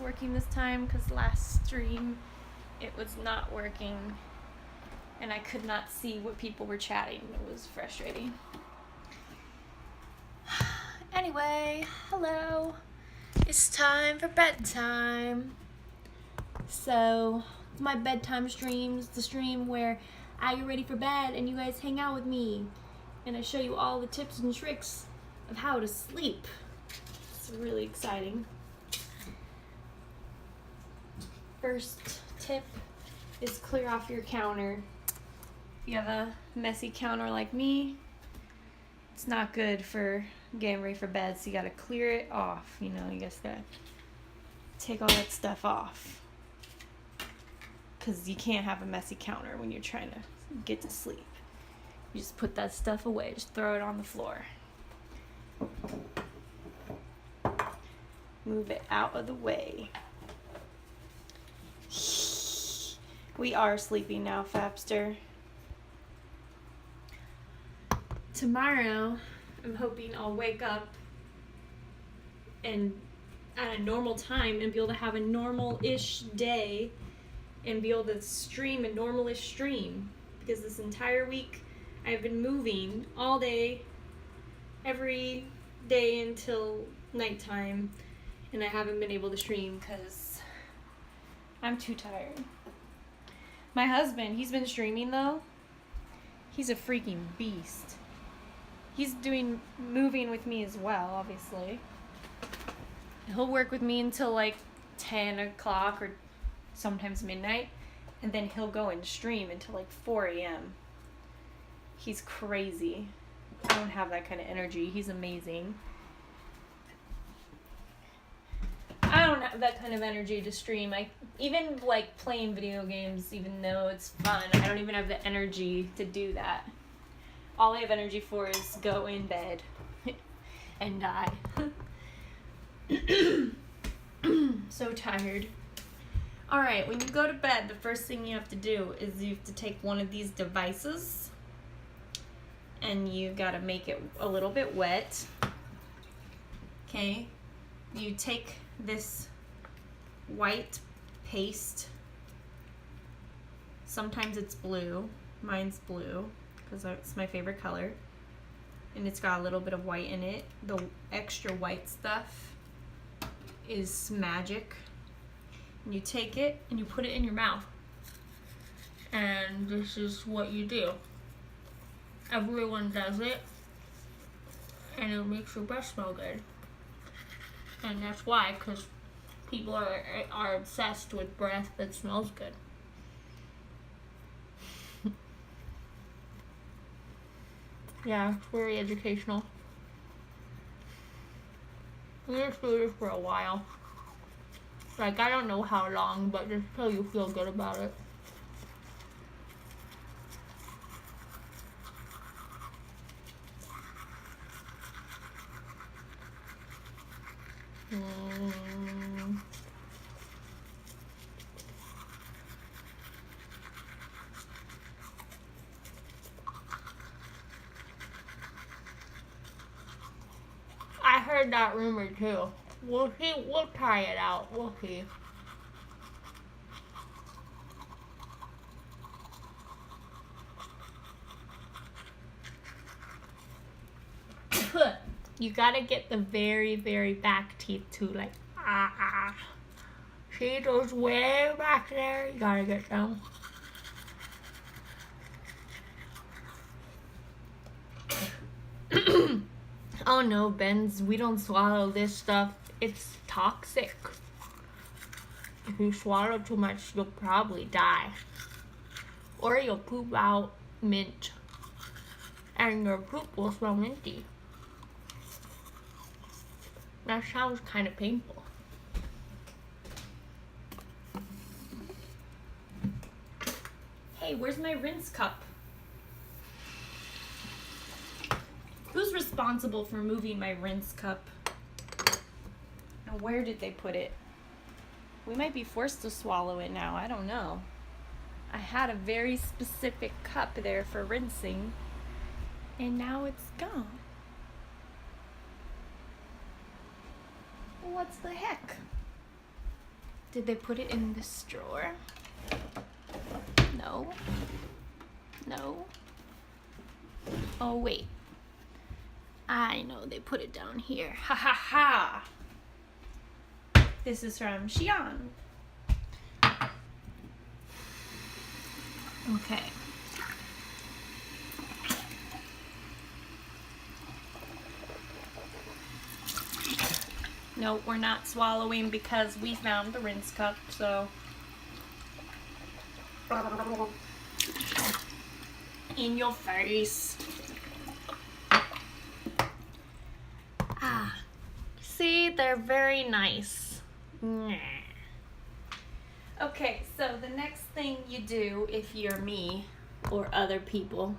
working this time because last stream it was not working and I could not see what people were chatting. It was frustrating. Anyway, hello. It's time for bedtime. So, my bedtime streams, the stream where I get ready for bed and you guys hang out with me and I show you all the tips and tricks of how to sleep. It's really exciting. First tip is clear off your counter. If you have a messy counter like me, it's not good for getting ready for bed, so you gotta clear it off. You know, you just gotta take all that stuff off. Because you can't have a messy counter when you're trying to get to sleep. You just put that stuff away, just throw it on the floor. Move it out of the way. We are sleeping now, Fapster. Tomorrow, I'm hoping I'll wake up and at a normal time and be able to have a normal-ish day and be able to stream a normal-ish stream. Because this entire week, I've been moving all day, every day until nighttime, and I haven't been able to stream because I'm too tired. My husband, he's been streaming though. He's a freaking beast. He's doing moving with me as well, obviously. He'll work with me until like 10 o'clock or sometimes midnight, and then he'll go and stream until like 4 a.m. He's crazy. I don't have that kind of energy. He's amazing. I don't have that kind of energy to stream. I even like playing video games, even though it's fun, I don't even have the energy to do that. All I have energy for is go in bed and die. So tired. Alright, when you go to bed, the first thing you have to do is you have to take one of these devices and you gotta make it a little bit wet. Okay? You take this white paste. Sometimes it's blue. Mine's blue because it's my favorite color. And it's got a little bit of white in it. The extra white stuff is magic. And you take it and you put it in your mouth. And this is what you do. Everyone does it. And it makes your breath smell good. And that's why, because people are obsessed with breath that smells good. Yeah, it's very educational. We just do this for a while. Like, I don't know how long, but just till you feel good about it. I heard that rumor too. We'll see. We'll try it out. We'll see. You gotta get the very, very back teeth too. Like, See those way back there? You gotta get them. Oh no, Benz, we don't swallow this stuff. It's toxic. If you swallow too much, you'll probably die. Or you'll poop out mint. And your poop will smell minty. That sounds kind of painful. Hey, where's my rinse cup? Who's responsible for moving my rinse cup? And where did they put it? We might be forced to swallow it now. I don't know. I had a very specific cup there for rinsing, and now it's gone. What's the heck? Did they put it in this drawer? No. No. Oh, wait. I know they put it down here. Ha ha ha! This is from Xi'an. Okay. Nope, we're not swallowing because we found the rinse cup, so. In your face. Ah. See, they're very nice. Okay, so the next thing you do if you're me or other people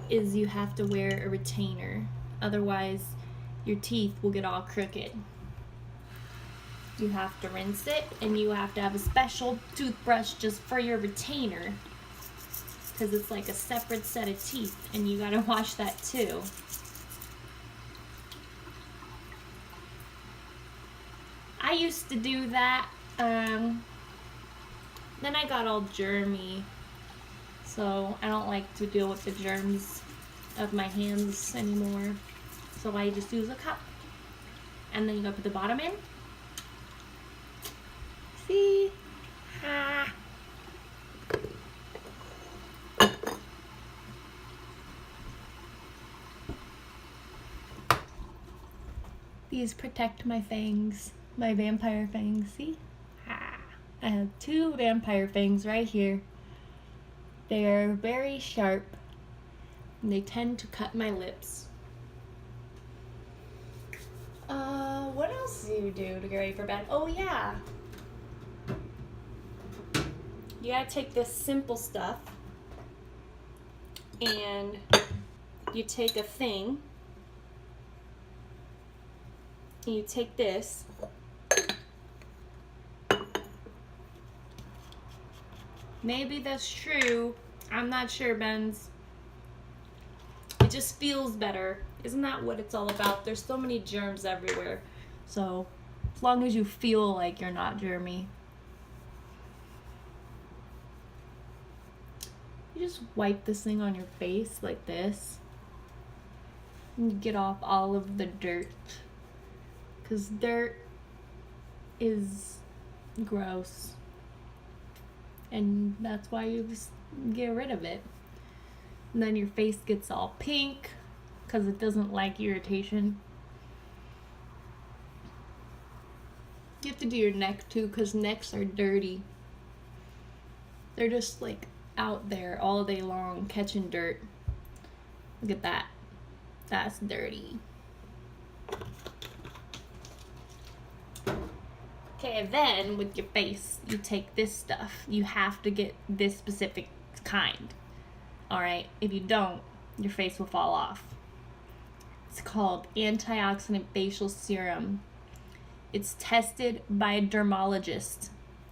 is you have to wear a retainer. Otherwise, your teeth will get all crooked. You have to rinse it, and you have to have a special toothbrush just for your retainer, because it's like a separate set of teeth, and you gotta wash that too. I used to do that, then I got all germy, so I don't like to deal with the germs of my hands anymore. So I just use a cup, and then you go put the bottom in. See? Ah. These protect my fangs, my vampire fangs. See? Ah. I have 2 vampire fangs right here. They are very sharp, and they tend to cut my lips. What else do you do to get ready for bed? Oh yeah. You gotta take this simple stuff and you take a thing and you take this maybe that's true, I'm not sure, Benz. It just feels better. Isn't that what it's all about? There's so many germs everywhere. So, as long as you feel like you're not germy. You just wipe this thing on your face like this. And you get off all of the dirt. Because dirt is gross. And that's why you just get rid of it. And then your face gets all pink because it doesn't like irritation. You have to do your neck too, because necks are dirty. They're just like out there all day long catching dirt. Look at that. That's dirty. Okay, then with your face, you take this stuff. You have to get this specific kind. Alright, if you don't, your face will fall off. It's called antioxidant facial serum. It's tested by a dermatologist.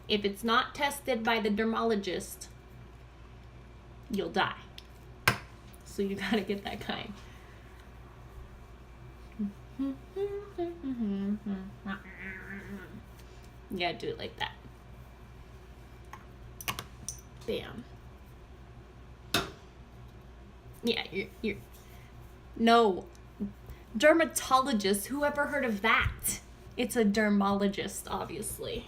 If it's not tested by the dermatologist, you'll die. So you gotta get that kind. You gotta do it like that. Bam. Yeah, you're no. Dermatologist, who ever heard of that? It's a dermatologist, obviously.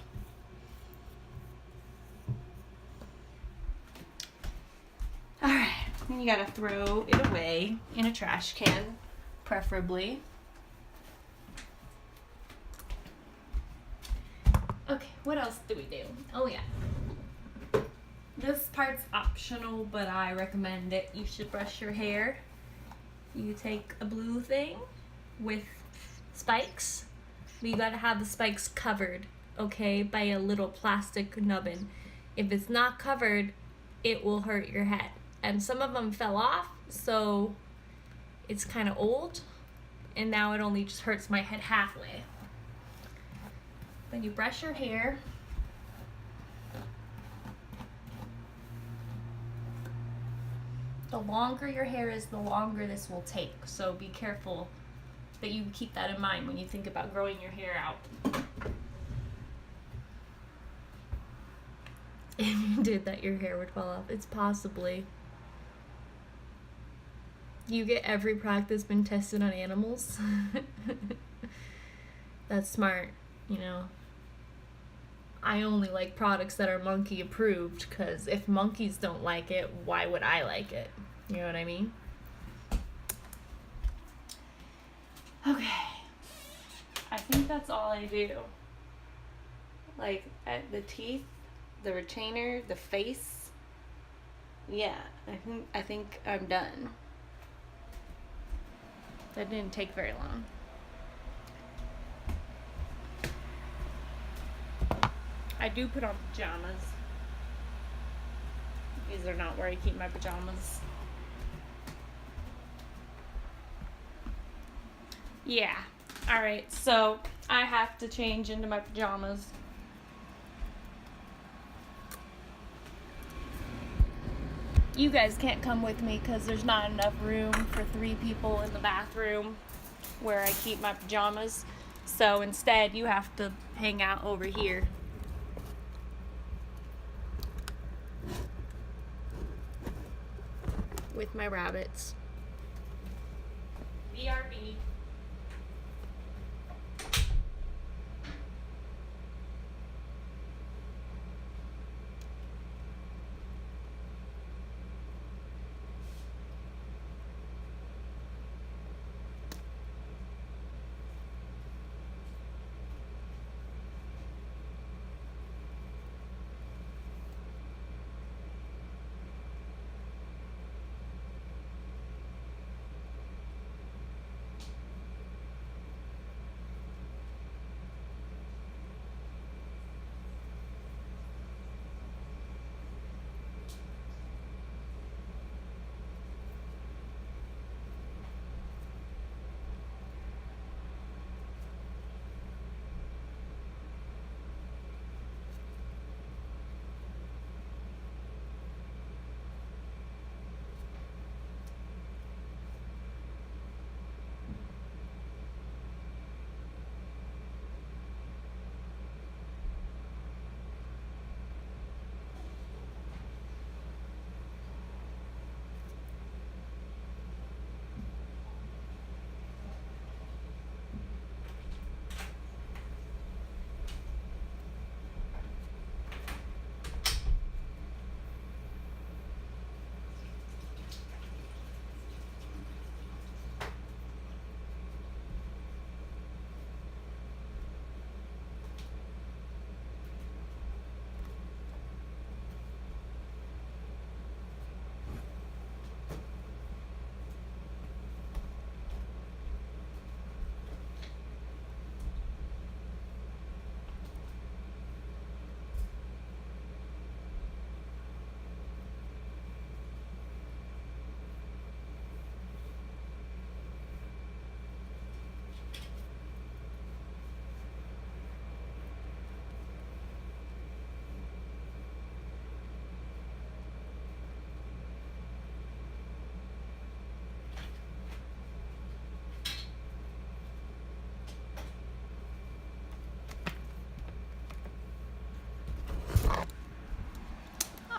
Alright, then you gotta throw it away in a trash can, preferably. Okay, what else do we do? Oh yeah. This part's optional, but I recommend it. You should brush your hair. You take a blue thing with spikes. But you gotta have the spikes covered, okay, by a little plastic nubbin. If it's not covered, it will hurt your head. And some of them fell off, so it's kind of old. And now it only just hurts my head halfway. Then you brush your hair. The longer your hair is, the longer this will take. So be careful that you keep that in mind when you think about growing your hair out. If you did that, your hair would fall off. It's possibly. You get every product that's been tested on animals. That's smart, you know. I only like products that are monkey approved, because if monkeys don't like it, why would I like it? You know what I mean? Okay. I think that's all I do. Like, at the teeth, the retainer, the face. Yeah, I think I'm done. That didn't take very long. I do put on pajamas. These are not where I keep my pajamas. Yeah. Alright, so I have to change into my pajamas. You guys can't come with me because there's not enough room for 3 people in the bathroom where I keep my pajamas. So instead, you have to hang out over here. With my rabbits. BRB.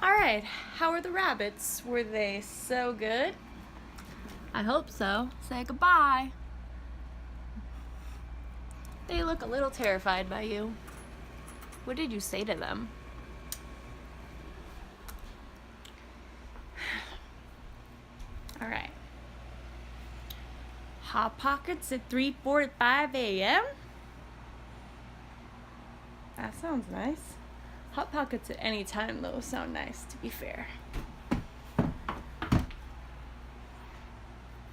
Alright, how are the rabbits? Were they so good? I hope so. Say goodbye. They look a little terrified by you. What did you say to them? Alright. Hot Pockets at 3:45 a.m.? That sounds nice. Hot Pockets at any time, though, sound nice, to be fair.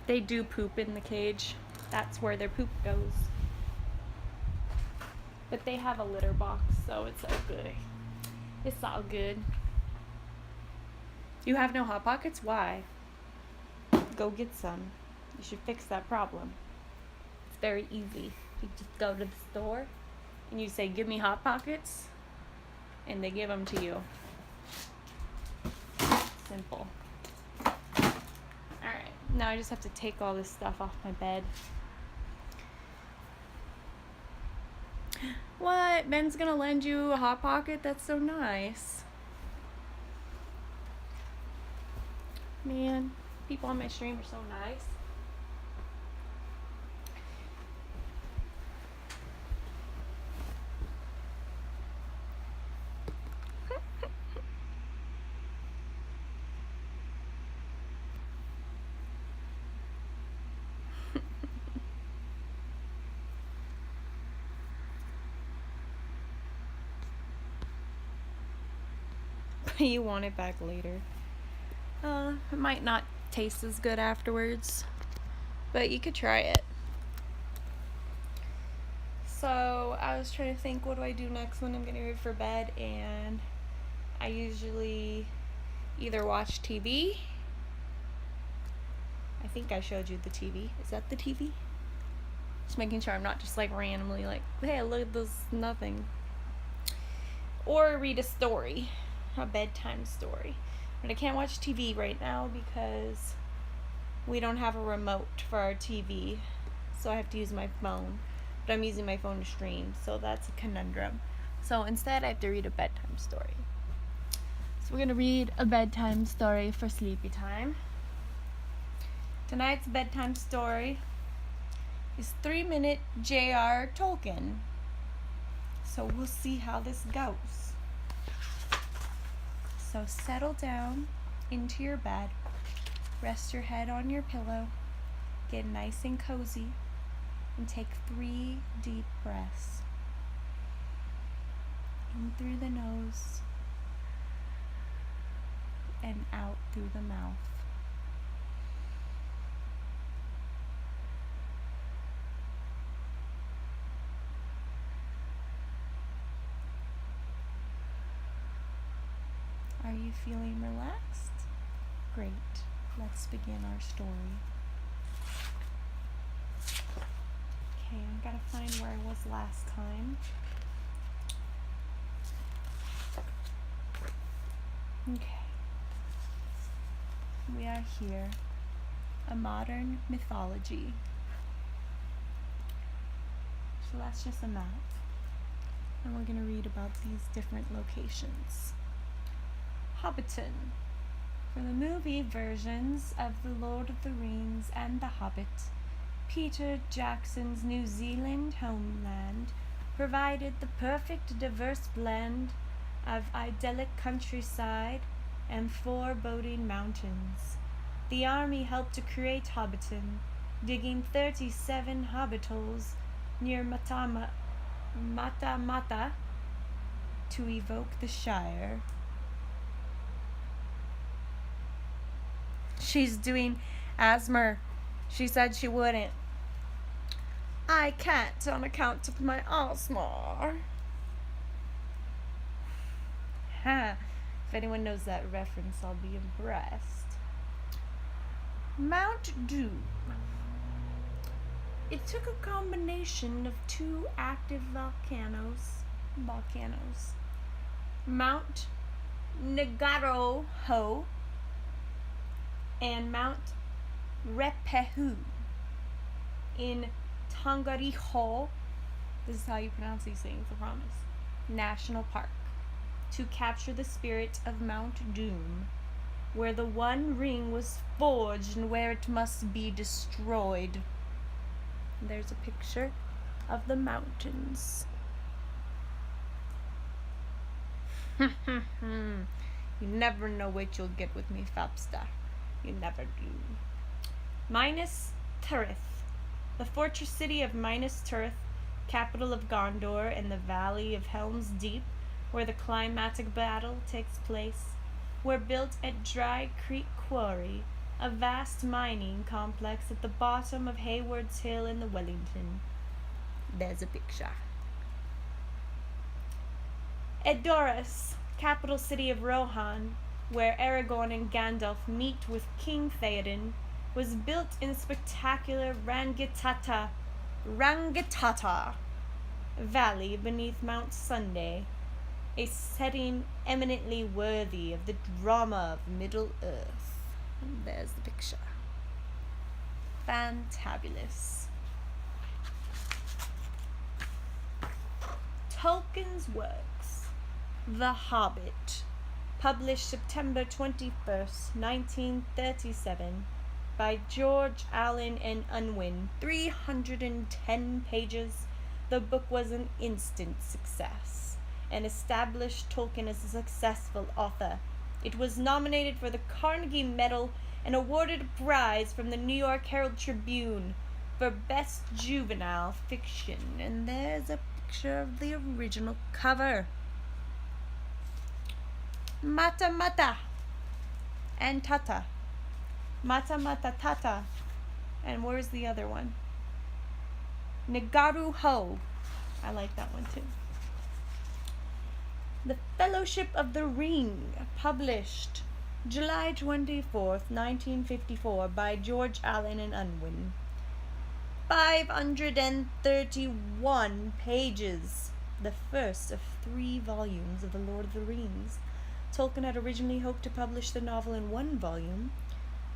They do poop in the cage. That's where their poop goes. But they have a litter box, so it's all good. It's all good. You have no Hot Pockets? Why? Go get some. You should fix that problem. It's very easy. You just go to the store and you say, "Give me Hot Pockets," and they give them to you. Simple. Alright, now I just have to take all this stuff off my bed. What? Ben's gonna lend you a Hot Pocket? That's so nice. Man, people on my stream are so nice. You want it back later. It might not taste as good afterwards, but you could try it. So I was trying to think, what do I do next when I'm getting ready for bed? And I usually either watch TV. I think I showed you the TV. Is that the TV? Just making sure I'm not just like randomly like, hey, look at this nothing. Or read a story, a bedtime story. But I can't watch TV right now because we don't have a remote for our TV, so I have to use my phone. But I'm using my phone to stream, so that's a conundrum. So instead I have to read a bedtime story. So we're gonna read a bedtime story for sleepy time. Tonight's bedtime story is 3-Minute J.R. Tolkien. So we'll see how this goes. So settle down into your bed, rest your head on your pillow, get nice and cozy, and take 3 deep breaths. In through the nose and out through the mouth. Are you feeling relaxed? Great. Let's begin our story. Okay, I gotta find where I was last time. Okay. We are here. A modern mythology. So that's just a map. And we're gonna read about these different locations. Hobbiton. For the movie versions of The Lord of the Rings and The Hobbit, Peter Jackson's New Zealand homeland provided the perfect diverse blend of idyllic countryside and foreboding mountains. The army helped to create Hobbiton, digging 37 hobbit holes near Mata to evoke the Shire. She's doing asthma. She said she wouldn't. I can't on account of my asthma. Ha! If anyone knows that reference, I'll be impressed. Mount Doom. It took a combination of 2 active volcanoes. Mount Ngauruhoe and Mount Ruapehu in Tongariro, this is how you pronounce these things, I promise, National Park, to capture the spirit of Mount Doom, where the One Ring was forged and where it must be destroyed. There's a picture of the mountains. You never know what you'll get with me, Fabsta. You never do. Minas Tirith. The fortress city of Minas Tirith, capital of Gondor in the valley of Helm's Deep, where the climatic battle takes place, were built at Dry Creek Quarry, a vast mining complex at the bottom of Hayward's Hill in the Wellington. There's a picture. Edoras, capital city of Rohan, where Aragorn and Gandalf meet with King Theoden, was built in spectacular Rangitata Valley beneath Mount Sunday, a setting eminently worthy of the drama of Middle-earth. And there's the picture. Fantabulous. Tolkien's works. The Hobbit, published September 21st, 1937, by George Allen and Unwin. 310 pages. The book was an instant success and established Tolkien as a successful author. It was nominated for the Carnegie Medal and awarded a prize from the New York Herald Tribune for Best Juvenile Fiction. And there's a picture of the original cover. Mata Mata and Tata. Mata Mata Tata. And where's the other one? Negaru Ho. I like that one too. The Fellowship of the Ring, published July 24th, 1954, by George Allen and Unwin. 531 pages. The first of 3 volumes of The Lord of the Rings. Tolkien had originally hoped to publish the novel in 1 volume,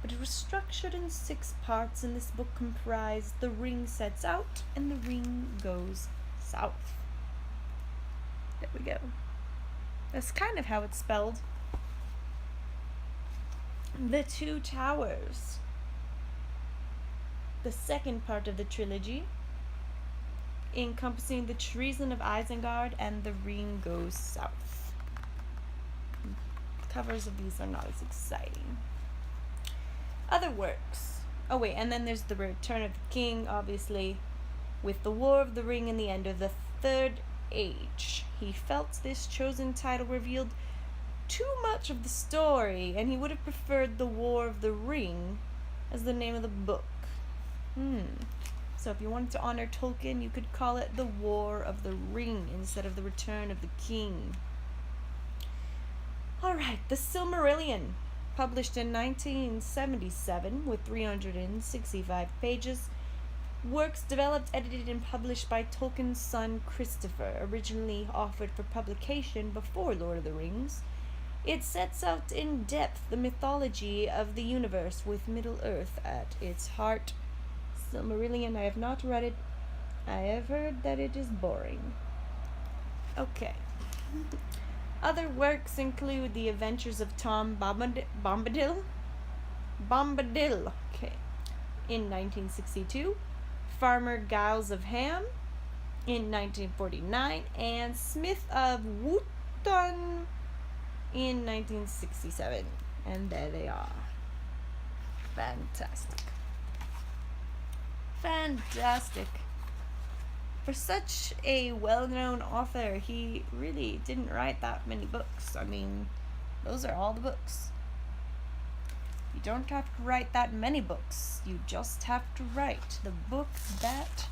but it was structured in 6 parts, and this book comprised The Ring Sets Out and The Ring Goes South. There we go. That's kind of how it's spelled. The Two Towers. The second part of the trilogy, encompassing the treason of Isengard and The Ring Goes South. The covers of these are not as exciting. Other works. Oh wait, and then there's The Return of the King, obviously, with the War of the Ring and the end of the Third Age. He felt this chosen title revealed too much of the story, and he would have preferred The War of the Ring as the name of the book. So if you wanted to honor Tolkien, you could call it The War of the Ring instead of The Return of the King. Alright, The Silmarillion, published in 1977 with 365 pages. Works developed, edited, and published by Tolkien's son Christopher, originally offered for publication before Lord of the Rings. It sets out in depth the mythology of the universe with Middle-earth at its heart. Silmarillion, I have not read it. I have heard that it is boring. Okay. Other works include The Adventures of Tom Bombadil, okay, in 1962, Farmer Giles of Ham in 1949, and Smith of Wootton in 1967. And there they are. Fantastic. Fantastic. For such a well-known author, he really didn't write that many books. I mean, those are all the books. You don't have to write that many books. You just have to write the book that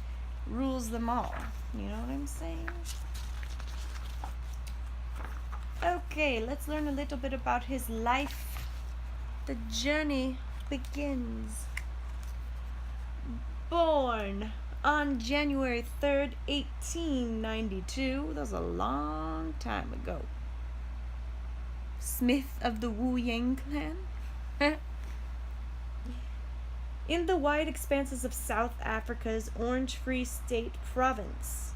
rules them all. You know what I'm saying? Okay, let's learn a little bit about his life. The journey begins. Born on January 3rd, 1892. That was a long time ago. Smith of the Wu Yang clan. In the wide expanses of South Africa's Orange Free State province.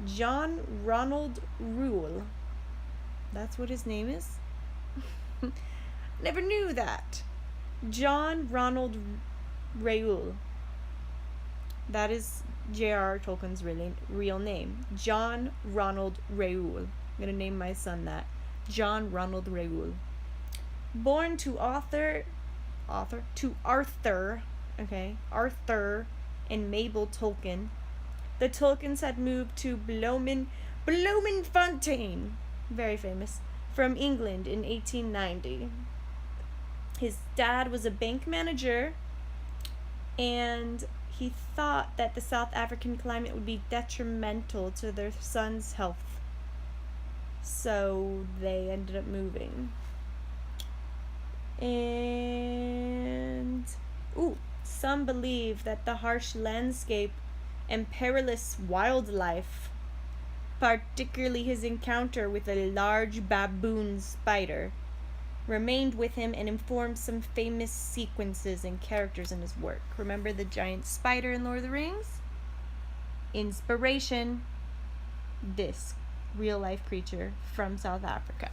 John Ronald Reuel. That's what his name is? Never knew that. John Ronald Reuel. That is J.R.R. Tolkien's real name. John Ronald Reuel. I'm going to name my son that. John Ronald Reuel. Born to Arthur and Mabel Tolkien. The Tolkiens had moved to Bloemfontein, very famous, from England in 1890. His dad was a bank manager, and he thought that the South African climate would be detrimental to their son's health. So they ended up moving. And some believe that the harsh landscape and perilous wildlife, particularly his encounter with a large baboon spider, remained with him and informed some famous sequences and characters in his work. Remember the giant spider in Lord of the Rings? Inspiration, this real-life creature from South Africa.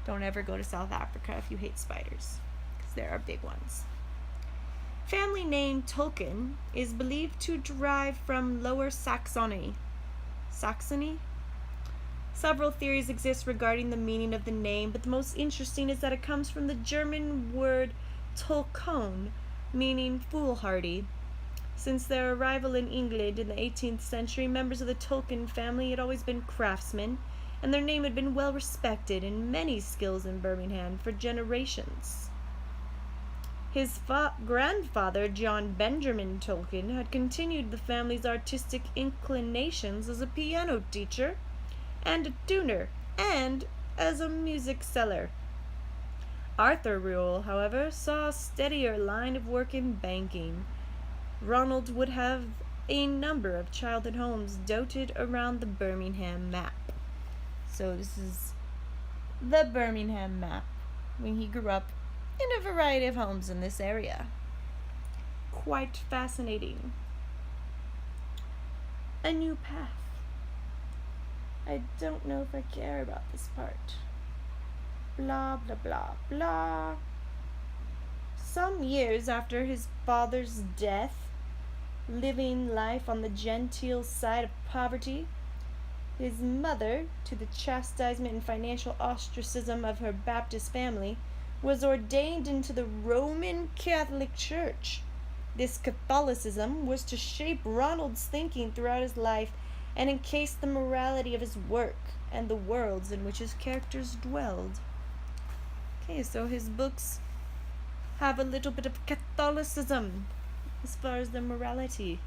Don't ever go to South Africa if you hate spiders, because there are big ones. Family name Tolkien is believed to derive from Lower Saxony. Saxony? Several theories exist regarding the meaning of the name, but the most interesting is that it comes from the German word Tolkon, meaning foolhardy. Since their arrival in England in the 18th century, members of the Tolkien family had always been craftsmen, and their name had been well respected in many skills in Birmingham for generations. His grandfather, John Benjamin Tolkien, had continued the family's artistic inclinations as a piano teacher and a tuner, and as a music seller. Arthur Rule, however, saw a steadier line of work in banking. Ronald would have a number of childhood homes dotted around the Birmingham map. So this is the Birmingham map when he grew up in a variety of homes in this area. Quite fascinating. A new path. I don't know if I care about this part. Blah, blah, blah, blah. Some years after his father's death, living life on the genteel side of poverty, his mother, to the chastisement and financial ostracism of her Baptist family, was ordained into the Roman Catholic Church. This Catholicism was to shape Ronald's thinking throughout his life and encase the morality of his work and the worlds in which his characters dwelled. Okay, so his books have a little bit of Catholicism as far as their morality.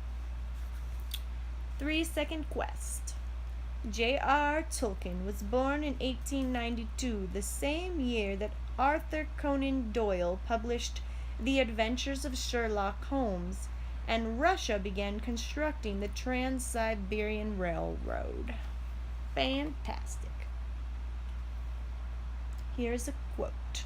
3-second quest. J.R. Tolkien was born in 1892, the same year that Arthur Conan Doyle published The Adventures of Sherlock Holmes, and Russia began constructing the Trans-Siberian Railroad. Fantastic. Here's a quote.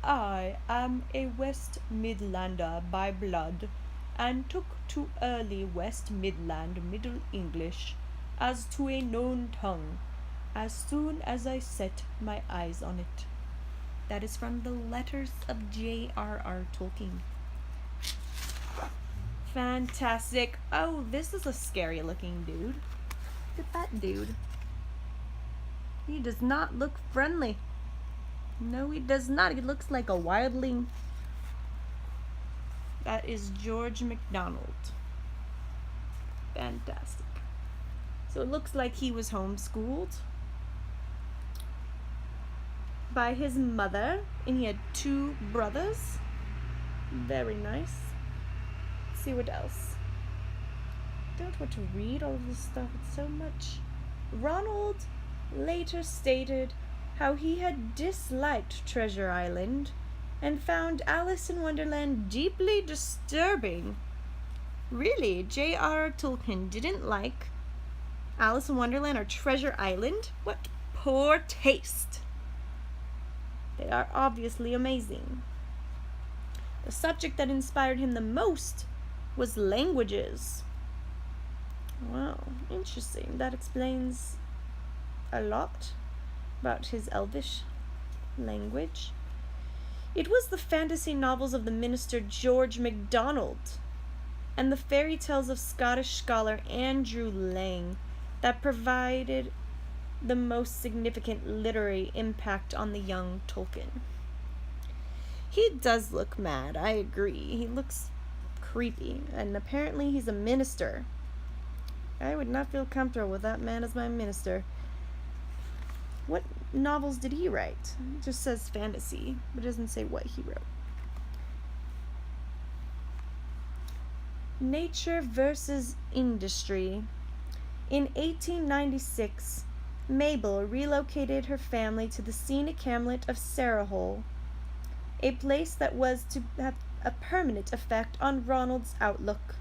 I am a West Midlander by blood, and took to early West Midland Middle English as to a known tongue, as soon as I set my eyes on it. That is from the letters of J.R.R. Tolkien. Fantastic. Oh, this is a scary looking dude. Look at that dude. He does not look friendly. No, he does not. He looks like a wildling. That is George MacDonald. Fantastic. So it looks like he was homeschooled by his mother, and he had 2 brothers. Very nice. Let's see what else. I don't want to read all of this stuff. It's so much. Ronald later stated how he had disliked Treasure Island and found Alice in Wonderland deeply disturbing. Really? J.R.R. Tolkien didn't like Alice in Wonderland or Treasure Island? What poor taste. They are obviously amazing. The subject that inspired him the most was languages. Wow, interesting. That explains a lot about his Elvish language. It was the fantasy novels of the minister George MacDonald and the fairy tales of Scottish scholar Andrew Lang that provided the most significant literary impact on the young Tolkien. He does look mad, I agree. He looks creepy, and apparently he's a minister. I would not feel comfortable with that man as my minister. What novels did he write? It just says fantasy, but it doesn't say what he wrote. Nature versus industry. In 1896, Mabel relocated her family to the scenic hamlet of Sarahole, a place that was to have a permanent effect on Ronald's outlook.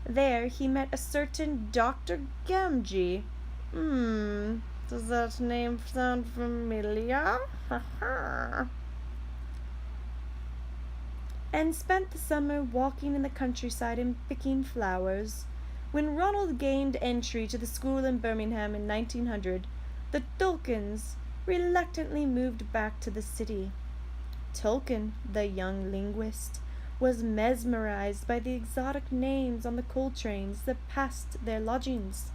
There he met a certain Dr. Gamgee. Does that name sound familiar? And spent the summer walking in the countryside and picking flowers. When Ronald gained entry to the school in Birmingham in 1900, the Tolkiens reluctantly moved back to the city. Tolkien, the young linguist, was mesmerized by the exotic names on the coal trains that passed their lodgings.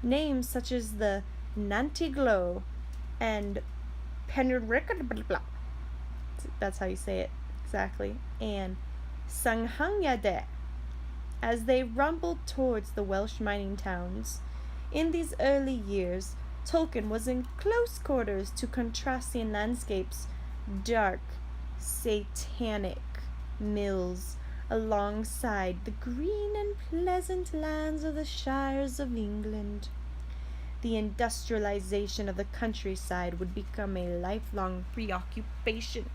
Names such as the Nantiglo and Penrickerblah. That's how you say it exactly. And Sanghangyade as they rumbled towards the Welsh mining towns. In these early years, Tolkien was in close quarters to contrasting landscapes, dark, satanic mills alongside the green and pleasant lands of the shires of England. The industrialization of the countryside would become a lifelong preoccupation.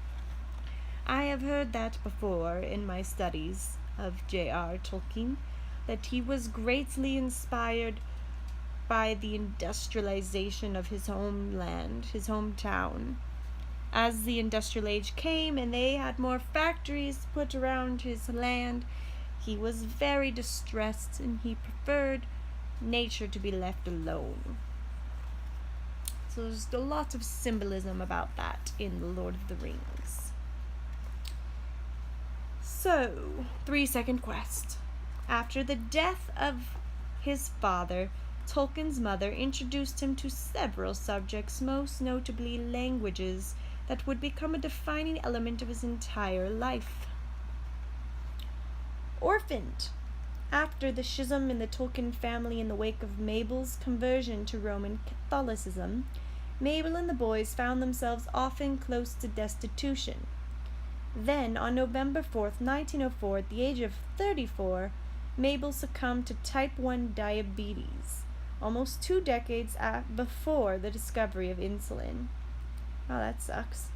I have heard that before in my studies of J.R. Tolkien, that he was greatly inspired by the industrialization of his homeland, his hometown. As the industrial age came and they had more factories put around his land, he was very distressed and he preferred nature to be left alone. So there's a lot of symbolism about that in The Lord of the Rings. So, 3-second quest. After the death of his father, Tolkien's mother introduced him to several subjects, most notably languages, that would become a defining element of his entire life. Orphaned. After the schism in the Tolkien family in the wake of Mabel's conversion to Roman Catholicism, Mabel and the boys found themselves often close to destitution. Then, on November 4th, 1904, at the age of 34, Mabel succumbed to type 1 diabetes, almost 2 decades before the discovery of insulin. Oh, that sucks.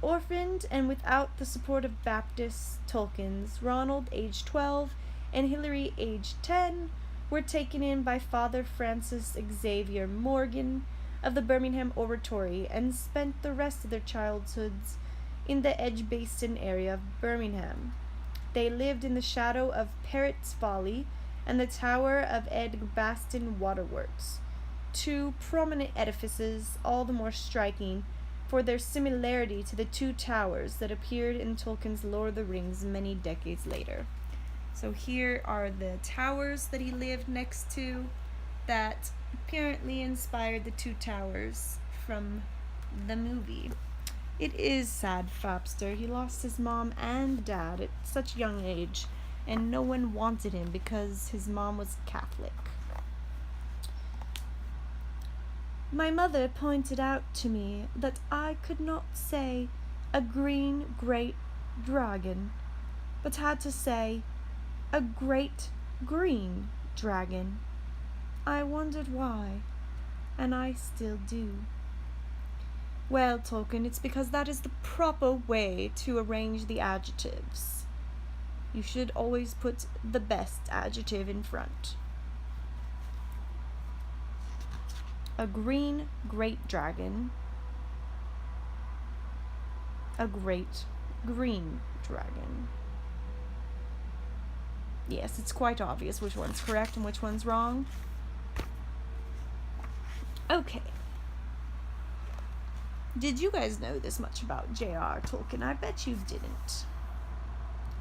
Orphaned and without the support of Baptist Tolkien's, Ronald, age 12, and Hilary, age 10, were taken in by Father Francis Xavier Morgan of the Birmingham Oratory and spent the rest of their childhoods in the Edgbaston area of Birmingham. They lived in the shadow of Parrott's Folly and the Tower of Edgbaston Waterworks, 2 prominent edifices, all the more striking for their similarity to the 2 towers that appeared in Tolkien's Lord of the Rings many decades later. So here are the towers that he lived next to that apparently inspired the 2 towers from the movie. It is sad, Fapster. He lost his mom and dad at such a young age, and no one wanted him because his mom was Catholic. My mother pointed out to me that I could not say a green great dragon, but had to say a great green dragon. I wondered why, and I still do. Well, Tolkien, it's because that is the proper way to arrange the adjectives. You should always put the best adjective in front. A green great dragon. A great green dragon. Yes, it's quite obvious which one's correct and which one's wrong. Okay. Did you guys know this much about J.R. Tolkien? I bet you didn't.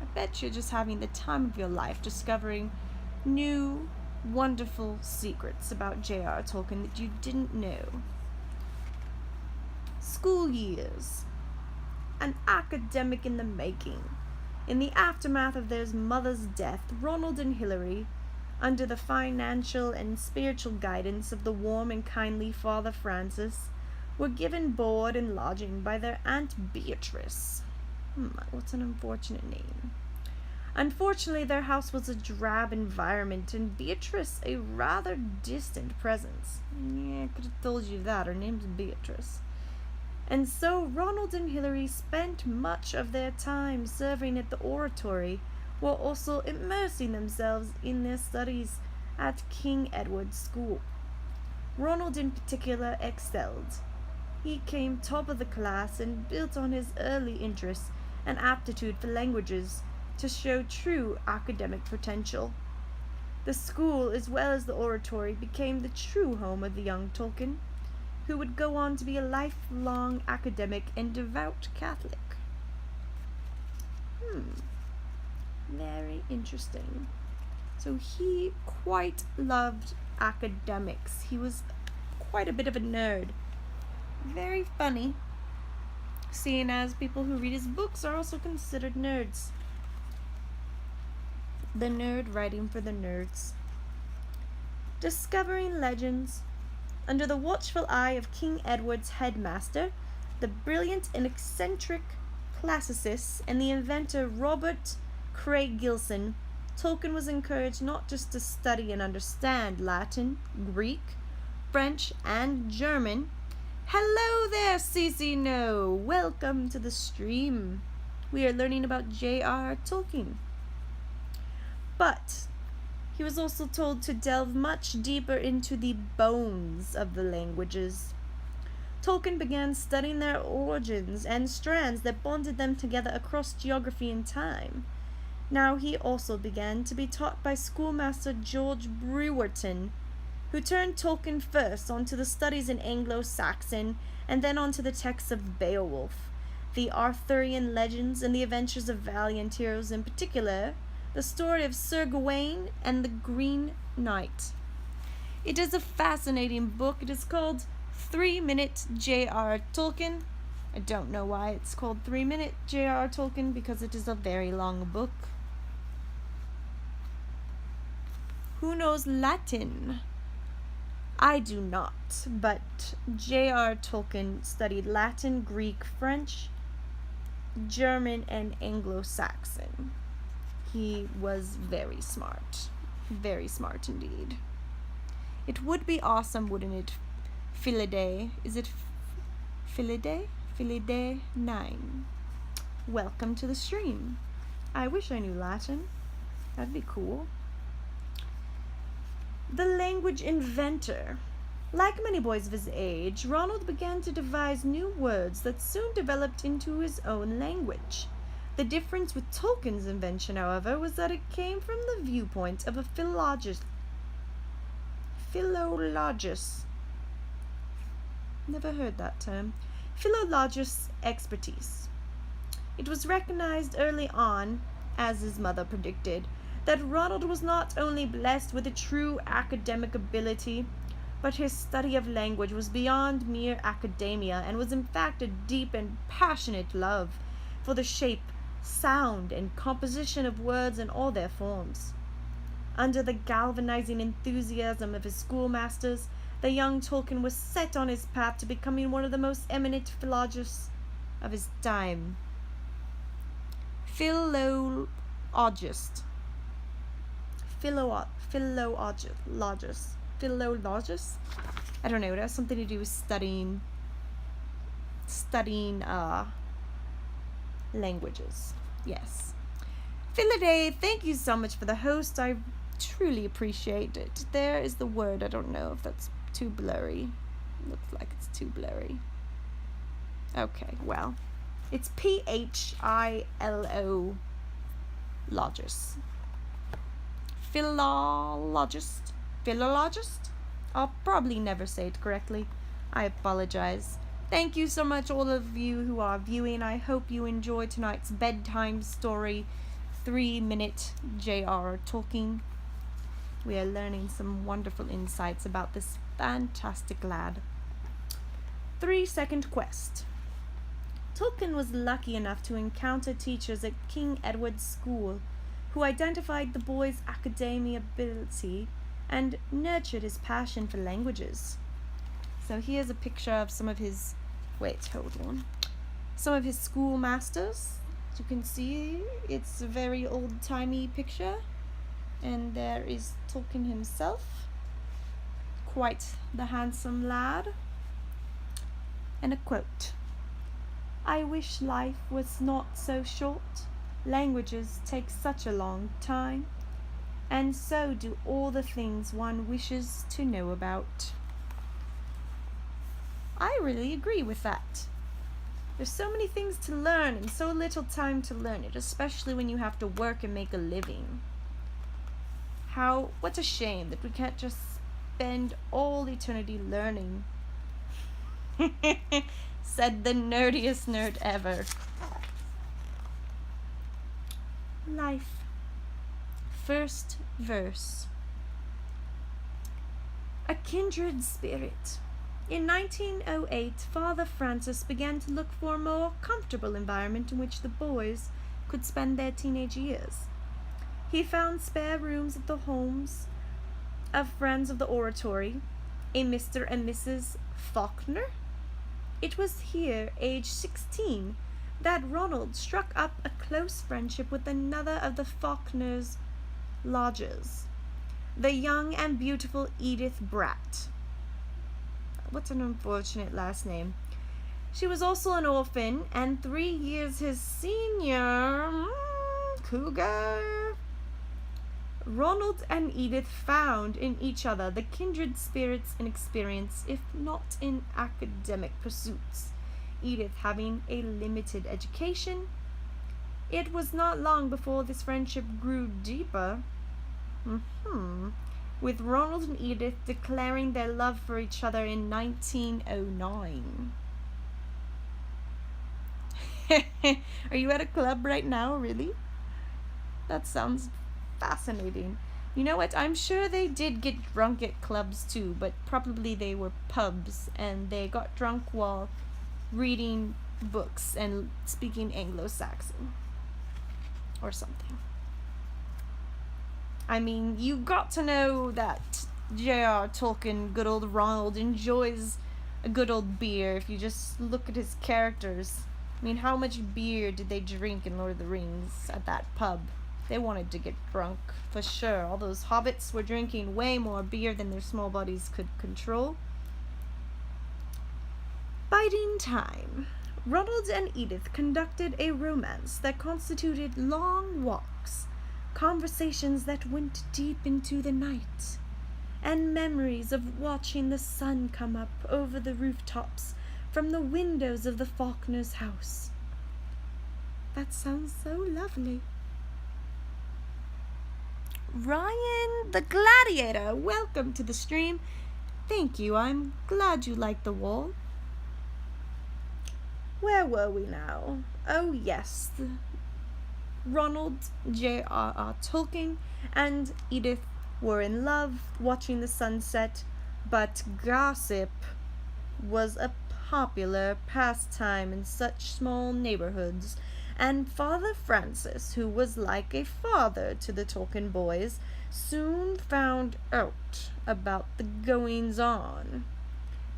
I bet you're just having the time of your life discovering new, wonderful secrets about J.R. Tolkien that you didn't know. School years. An academic in the making. In the aftermath of their mother's death, Ronald and Hilary, under the financial and spiritual guidance of the warm and kindly Father Francis, were given board and lodging by their Aunt Beatrice. What an unfortunate name. Unfortunately, their house was a drab environment, and Beatrice a rather distant presence. Yeah, I could have told you that. Her name's Beatrice. And so Ronald and Hilary spent much of their time serving at the oratory, while also immersing themselves in their studies at King Edward's School. Ronald in particular excelled. He came top of the class and built on his early interest and aptitude for languages to show true academic potential. The school, as well as the oratory, became the true home of the young Tolkien. who would go on to be a lifelong academic and devout Catholic. Very interesting. So he quite loved academics. He was quite a bit of a nerd. Very funny, seeing as people who read his books are also considered nerds. The nerd writing for the nerds. Discovering legends. Under the watchful eye of King Edward's headmaster, the brilliant and eccentric classicist and the inventor Robert Craig Gilson, Tolkien was encouraged not just to study and understand Latin, Greek, French, and German. Hello there, CC No! Welcome to the stream. We are learning about J.R.R. Tolkien. But he was also told to delve much deeper into the bones of the languages. Tolkien began studying their origins and strands that bonded them together across geography and time. Now he also began to be taught by schoolmaster George Brewerton, who turned Tolkien first onto the studies in Anglo-Saxon and then onto the texts of Beowulf, the Arthurian legends, and the adventures of valiant heroes, in particular the story of Sir Gawain and the Green Knight. It is a fascinating book. It is called 3-Minute J.R.R. Tolkien. I don't know why it's called 3-Minute J.R.R. Tolkien, because it is a very long book. Who knows Latin? I do not, but J.R.R. Tolkien studied Latin, Greek, French, German, and Anglo-Saxon. He was very smart indeed. It would be awesome, wouldn't it? Philaday. Is it Philaday? Philaday 9. Welcome to the stream. I wish I knew Latin. That'd be cool. The language inventor. Like many boys of his age, Ronald began to devise new words that soon developed into his own language. The difference with Tolkien's invention, however, was that it came from the viewpoint of a philologist. Never heard that term. Philologist's expertise. It was recognized early on, as his mother predicted, that Ronald was not only blessed with a true academic ability, but his study of language was beyond mere academia and was in fact a deep and passionate love for the shape, sound, and composition of words in all their forms. Under the galvanizing enthusiasm of his schoolmasters, the young Tolkien was set on his path to becoming one of the most eminent philologists of his time. Philologist. I don't know. It has something to do with studying languages. Yes. Philaday, thank you so much for the host. I truly appreciate it. There is the word. I don't know if that's too blurry. Looks like it's too blurry. Okay, well, it's Philo logist. Philologist? I'll probably never say it correctly. I apologize. Thank you so much, all of you who are viewing. I hope you enjoyed tonight's bedtime story, 3-Minute J.R.R. Tolkien. We are learning some wonderful insights about this fantastic lad. 3-Second Quest. Tolkien was lucky enough to encounter teachers at King Edward's School who identified the boy's academic ability and nurtured his passion for languages. So here's a picture of some of his, some of his schoolmasters. As you can see, it's a very old-timey picture. And there is Tolkien himself, quite the handsome lad. And a quote: "I wish life was not so short. Languages take such a long time, and so do all the things one wishes to know about." I really agree with that. There's so many things to learn and so little time to learn it, especially when you have to work and make a living. What a shame that we can't just spend all eternity learning. Said the nerdiest nerd ever. Life. First verse. A kindred spirit. In 1908, Father Francis began to look for a more comfortable environment in which the boys could spend their teenage years. He found spare rooms at the homes of friends of the oratory, a Mr. and Mrs. Faulkner. It was here, age 16, that Ronald struck up a close friendship with another of the Faulkners' lodgers, the young and beautiful Edith Bratt. What's an unfortunate last name? She was also an orphan and 3 years his senior. Cougar. Ronald and Edith found in each other the kindred spirits in experience, if not in academic pursuits. Edith having a limited education. It was not long before this friendship grew deeper. With Ronald and Edith declaring their love for each other in 1909. Are you at a club right now, really? That sounds fascinating. You know what? I'm sure they did get drunk at clubs too, but probably they were pubs and they got drunk while reading books and speaking Anglo-Saxon or something. I mean, you got to know that J.R. Tolkien, good old Ronald, enjoys a good old beer if you just look at his characters. I mean, how much beer did they drink in Lord of the Rings at that pub? They wanted to get drunk, for sure. All those hobbits were drinking way more beer than their small bodies could control. Biding time. Ronald and Edith conducted a romance that constituted long walks, conversations that went deep into the night, and memories of watching the sun come up over the rooftops from the windows of the Faulkner's house. That sounds so lovely. Ryan the Gladiator, welcome to the stream. Thank you, I'm glad you like the wall. Where were we now? Oh yes, Ronald J.R.R. Tolkien and Edith were in love, watching the sunset, but gossip was a popular pastime in such small neighborhoods, and Father Francis, who was like a father to the Tolkien boys, soon found out about the goings-on.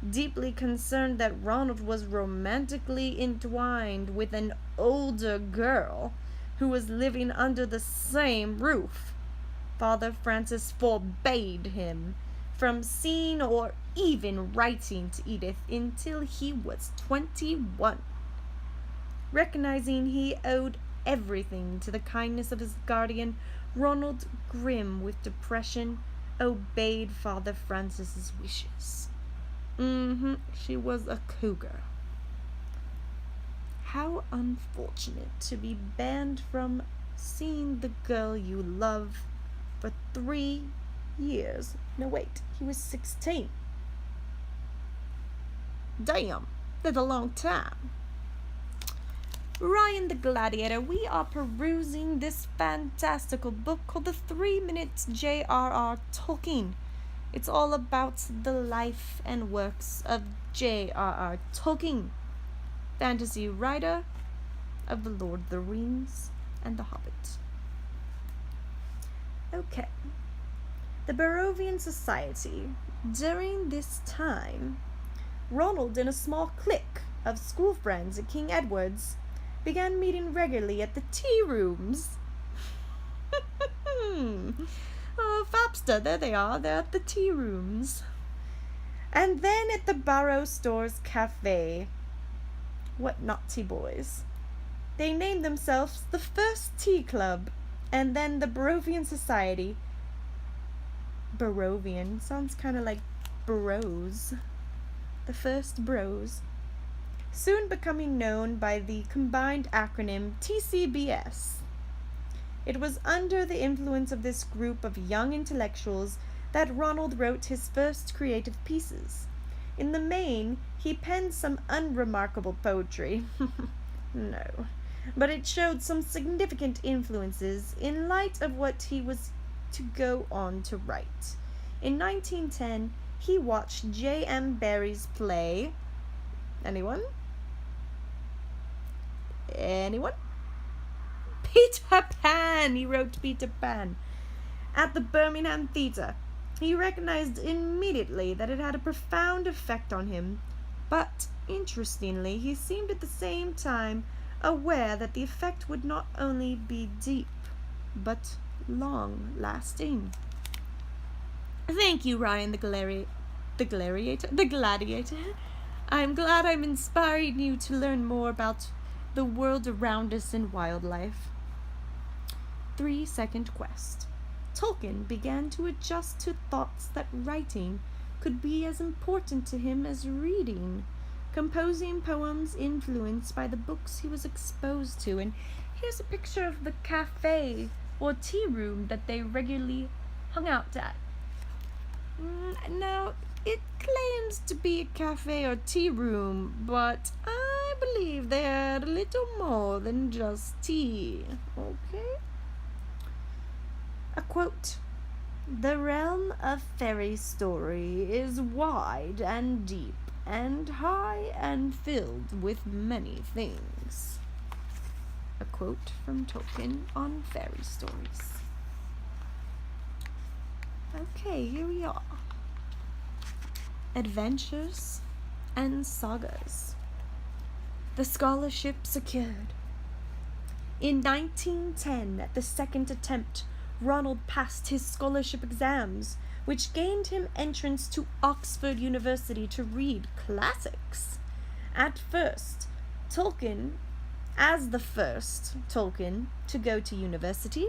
Deeply concerned that Ronald was romantically entwined with an older girl who was living under the same roof, Father Francis forbade him from seeing or even writing to Edith until he was 21. Recognizing he owed everything to the kindness of his guardian, Ronald, grim with depression, obeyed Father Francis's wishes. She was a cougar. How unfortunate to be banned from seeing the girl you love for 3 years. No, wait, he was 16. Damn, that's a long time. Ryan the Gladiator, we are perusing this fantastical book called The 3 Minutes J.R.R. Tolkien. It's all about the life and works of J.R.R. Tolkien, fantasy writer of The Lord of the Rings and The Hobbit. Okay. The Barovian Society. During this time, Ronald and a small clique of school friends at King Edward's began meeting regularly at the tea rooms. Oh, Fapster, there they are. They're at the tea rooms. And then at the Barrow Stores Cafe. What naughty boys. They named themselves the First Tea Club, and then the Barovian Society. Barovian sounds kind of like bros. The First Bros. Soon becoming known by the combined acronym TCBS. It was under the influence of this group of young intellectuals that Ronald wrote his first creative pieces. In the main, he penned some unremarkable poetry. No. But it showed some significant influences in light of what he was to go on to write. In 1910, he watched J.M. Barrie's play. Anyone? Anyone? Peter Pan! He wrote Peter Pan. At the Birmingham Theatre. He recognized immediately that it had a profound effect on him, but interestingly, he seemed at the same time aware that the effect would not only be deep, but long-lasting. Thank you, Ryan the Gladiator. I'm glad I'm inspiring you to learn more about the world around us and wildlife. 3-second quest. Tolkien began to adjust to thoughts that writing could be as important to him as reading, composing poems influenced by the books he was exposed to. And here's a picture of the cafe or tea room that they regularly hung out at. Now, it claims to be a cafe or tea room, but I believe they had a little more than just tea. Okay? A quote: "The realm of fairy story is wide and deep and high and filled with many things." A quote from Tolkien on fairy stories. Okay, here we are. Adventures and sagas. The scholarship secured. In 1910, at the second attempt, Ronald passed his scholarship exams, which gained him entrance to Oxford University to read classics. At first, as the first Tolkien to go to university,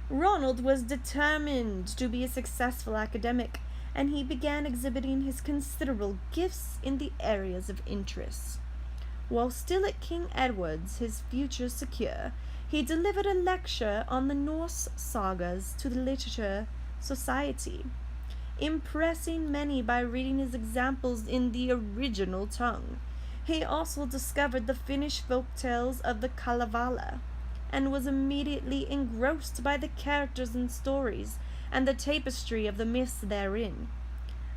Ronald was determined to be a successful academic, and he began exhibiting his considerable gifts in the areas of interest. While still at King Edward's, his future secure, he delivered a lecture on the Norse sagas to the Literature Society, impressing many by reading his examples in the original tongue. He also discovered the Finnish folk tales of the Kalevala, and was immediately engrossed by the characters and stories, and the tapestry of the myths therein.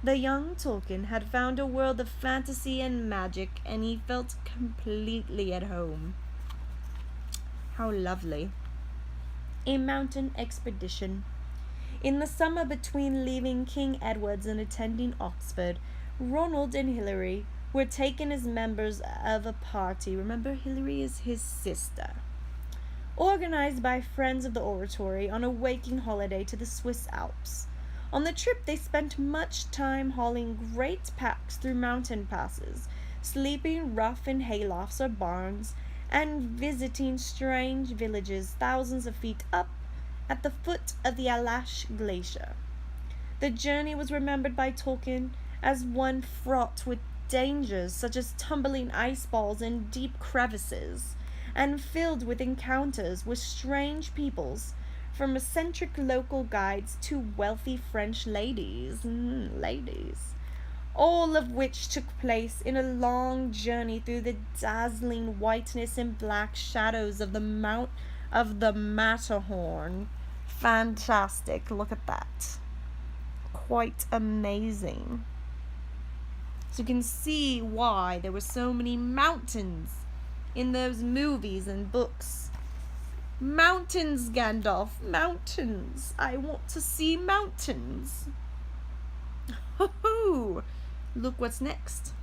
The young Tolkien had found a world of fantasy and magic, and he felt completely at home. How lovely. A mountain expedition. In the summer between leaving King Edward's and attending Oxford, Ronald and Hilary were taken as members of a party. Remember, Hilary is his sister. Organized by friends of the oratory on a waking holiday to the Swiss Alps. On the trip, they spent much time hauling great packs through mountain passes, sleeping rough in haylofts or barns, and visiting strange villages thousands of feet up at the foot of the Alash Glacier. The journey was remembered by Tolkien as one fraught with dangers such as tumbling ice balls in deep crevices, and filled with encounters with strange peoples, from eccentric local guides to wealthy French ladies, all of which took place in a long journey through the dazzling whiteness and black shadows of the Matterhorn. Fantastic. Look at that. Quite amazing. So you can see why there were so many mountains in those movies and books. Mountains, Gandalf. Mountains. I want to see mountains. Ho-ho! Look what's next.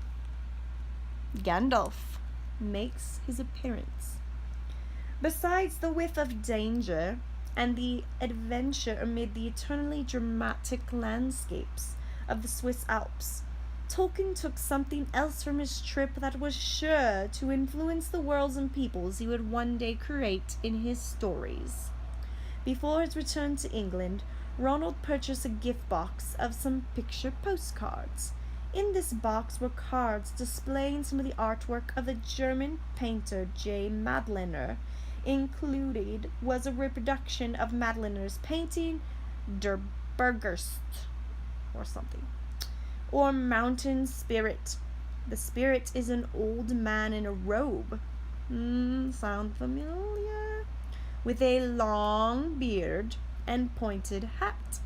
Gandalf makes his appearance. Besides the whiff of danger and the adventure amid the eternally dramatic landscapes of the Swiss Alps, Tolkien took something else from his trip that was sure to influence the worlds and peoples he would one day create in his stories. Before his return to England, Ronald purchased a gift box of some picture postcards. In this box were cards displaying some of the artwork of the German painter J. Madlener. Included was a reproduction of Madlener's painting Der Burgerst, or something, or mountain spirit. The spirit is an old man in a robe. Sound familiar? With a long beard and pointed hat.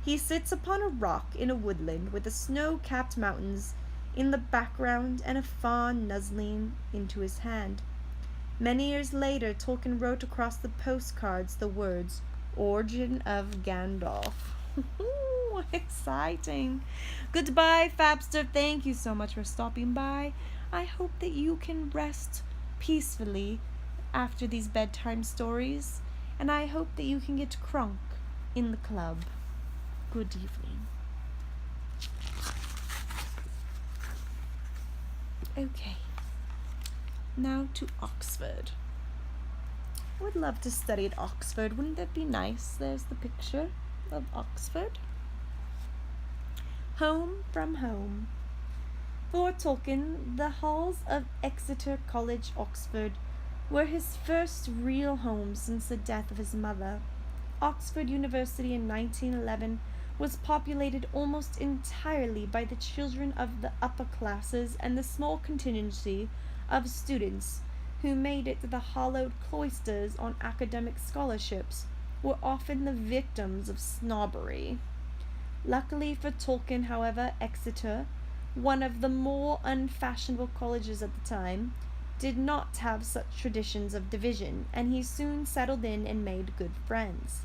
He sits upon a rock in a woodland with the snow-capped mountains in the background and a fawn nuzzling into his hand. Many years later, Tolkien wrote across the postcards the words, Origin of Gandalf. Exciting. Goodbye, Fabster. Thank you so much for stopping by. I hope that you can rest peacefully after these bedtime stories, and I hope that you can get crunk in the club. Good evening. Okay, now to Oxford. I would love to study at Oxford. Wouldn't that be nice? There's the picture of Oxford. Home from home. For Tolkien, the halls of Exeter College, Oxford, were his first real home since the death of his mother. Oxford University in 1911 was populated almost entirely by the children of the upper classes, and the small contingency of students who made it to the hallowed cloisters on academic scholarships were often the victims of snobbery. Luckily for Tolkien, however, Exeter, one of the more unfashionable colleges at the time, did not have such traditions of division, and he soon settled in and made good friends.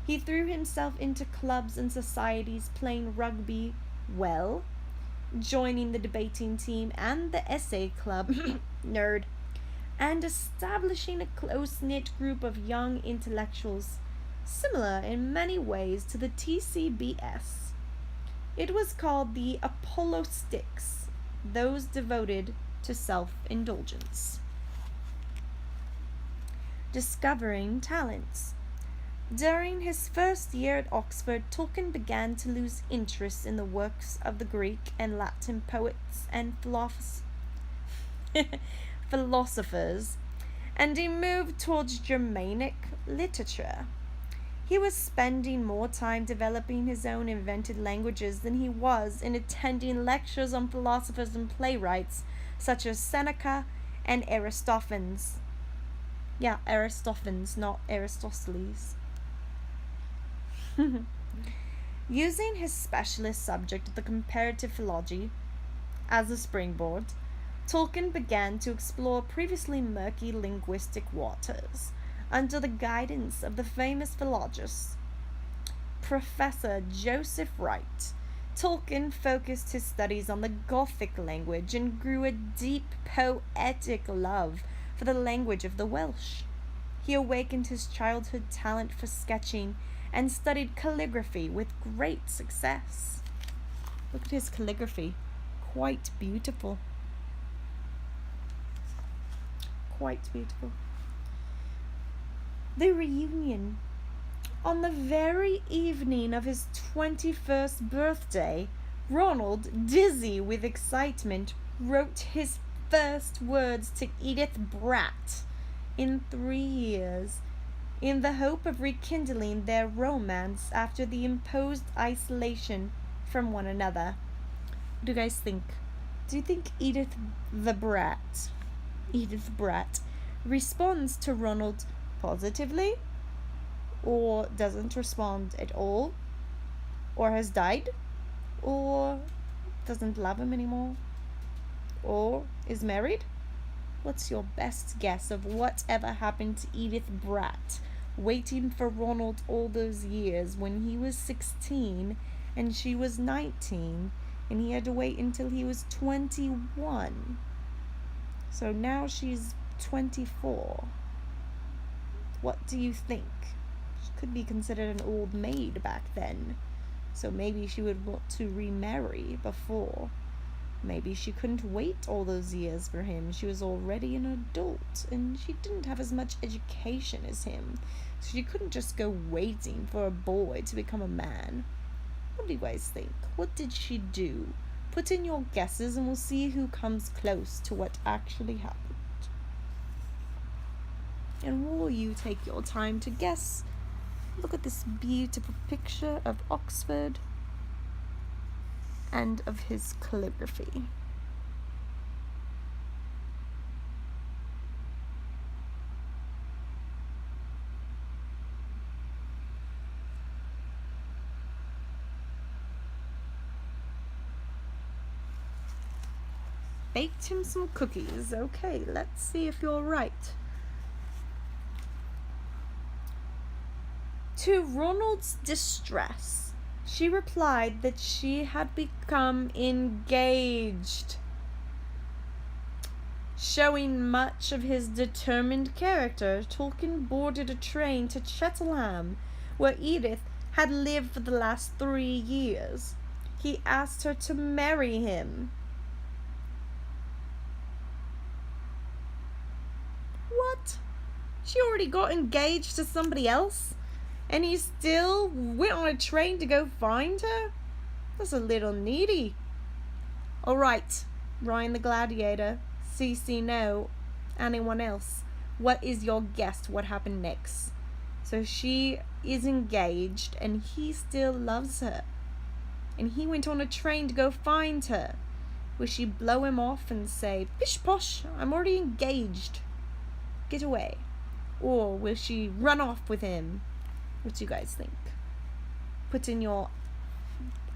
He threw himself into clubs and societies, playing rugby well, joining the debating team and the essay club, nerd, and establishing a close-knit group of young intellectuals, similar in many ways to the TCBS. It was called the Apollo Sticks, those devoted to self-indulgence. Discovering talents. During his first year at Oxford, Tolkien began to lose interest in the works of the Greek and Latin poets and philosophers, and he moved towards Germanic literature. He was spending more time developing his own invented languages than he was in attending lectures on philosophers and playwrights such as Seneca and Aristophanes. Yeah, Aristophanes, not Aristoteles. Using his specialist subject of the comparative philology as a springboard, Tolkien began to explore previously murky linguistic waters under the guidance of the famous philologist, Professor Joseph Wright. Tolkien focused his studies on the Gothic language and grew a deep poetic love for the language of the Welsh. He awakened his childhood talent for sketching and studied calligraphy with great success. Look at his calligraphy. Quite beautiful. Quite beautiful. The reunion. On the very evening of his 21st birthday, Ronald, dizzy with excitement, wrote his first words to Edith Bratt in 3 years, in the hope of rekindling their romance after the imposed isolation from one another. What do you guys think? Do you think Edith Bratt responds to Ronald positively, or doesn't respond at all, or has died, or doesn't love him anymore, or is married? What's your best guess of whatever happened to Edith Bratt, waiting for Ronald all those years when he was 16 and she was 19, and he had to wait until he was 21? So now she's 24. What do you think? She could be considered an old maid back then, so maybe she would want to remarry before. Maybe she couldn't wait all those years for him. She was already an adult, and she didn't have as much education as him, so she couldn't just go waiting for a boy to become a man. What do you guys think? What did she do? Put in your guesses and we'll see who comes close to what actually happened. And will you take your time to guess? Look at this beautiful picture of Oxford end of his calligraphy. Baked him some cookies. Okay, let's see if you're right. To Ronald's distress, she replied that she had become engaged. Showing much of his determined character, Tolkien boarded a train to Cheltenham, where Edith had lived for the last 3 years. He asked her to marry him. What? She already got engaged to somebody else? And he still went on a train to go find her? That's a little needy. Alright, Ryan the Gladiator, CC no, anyone else, what is your guess what happened next? So she is engaged and he still loves her. And he went on a train to go find her. Will she blow him off and say, pish posh, I'm already engaged, get away? Or will she run off with him? What do you guys think? Put in your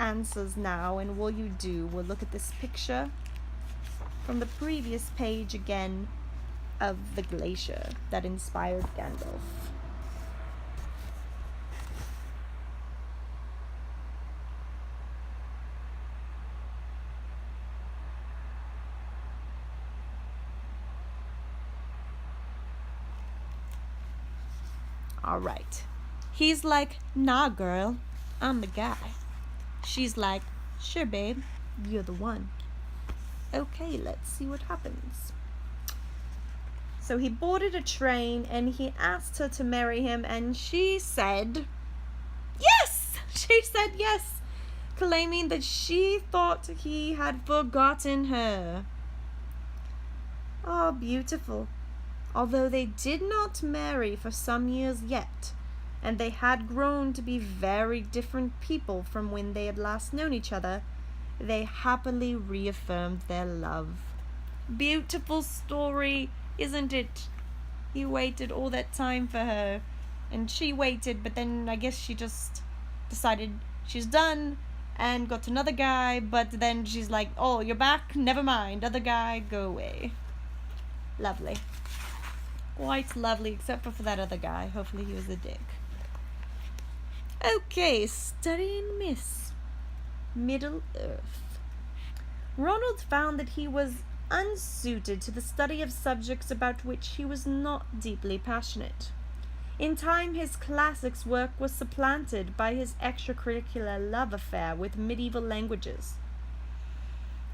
answers now, and while you do, we'll look at this picture from the previous page again of the glacier that inspired Gandalf. All right. He's like, nah, girl, I'm the guy. She's like, sure, babe, you're the one. Okay, let's see what happens. So he boarded a train and he asked her to marry him, and she said yes! She said yes, claiming that she thought he had forgotten her. Oh, beautiful. Although they did not marry for some years yet, and they had grown to be very different people from when they had last known each other, they happily reaffirmed their love. Beautiful story, isn't it? He waited all that time for her, and she waited, but then I guess she just decided she's done and got another guy, but then she's like, oh, you're back? Never mind, other guy, go away. Lovely. Quite lovely, except for that other guy. Hopefully he was a dick. Okay, studying Miss Middle-earth. Ronald found that he was unsuited to the study of subjects about which he was not deeply passionate. In time, his classics work was supplanted by his extracurricular love affair with medieval languages.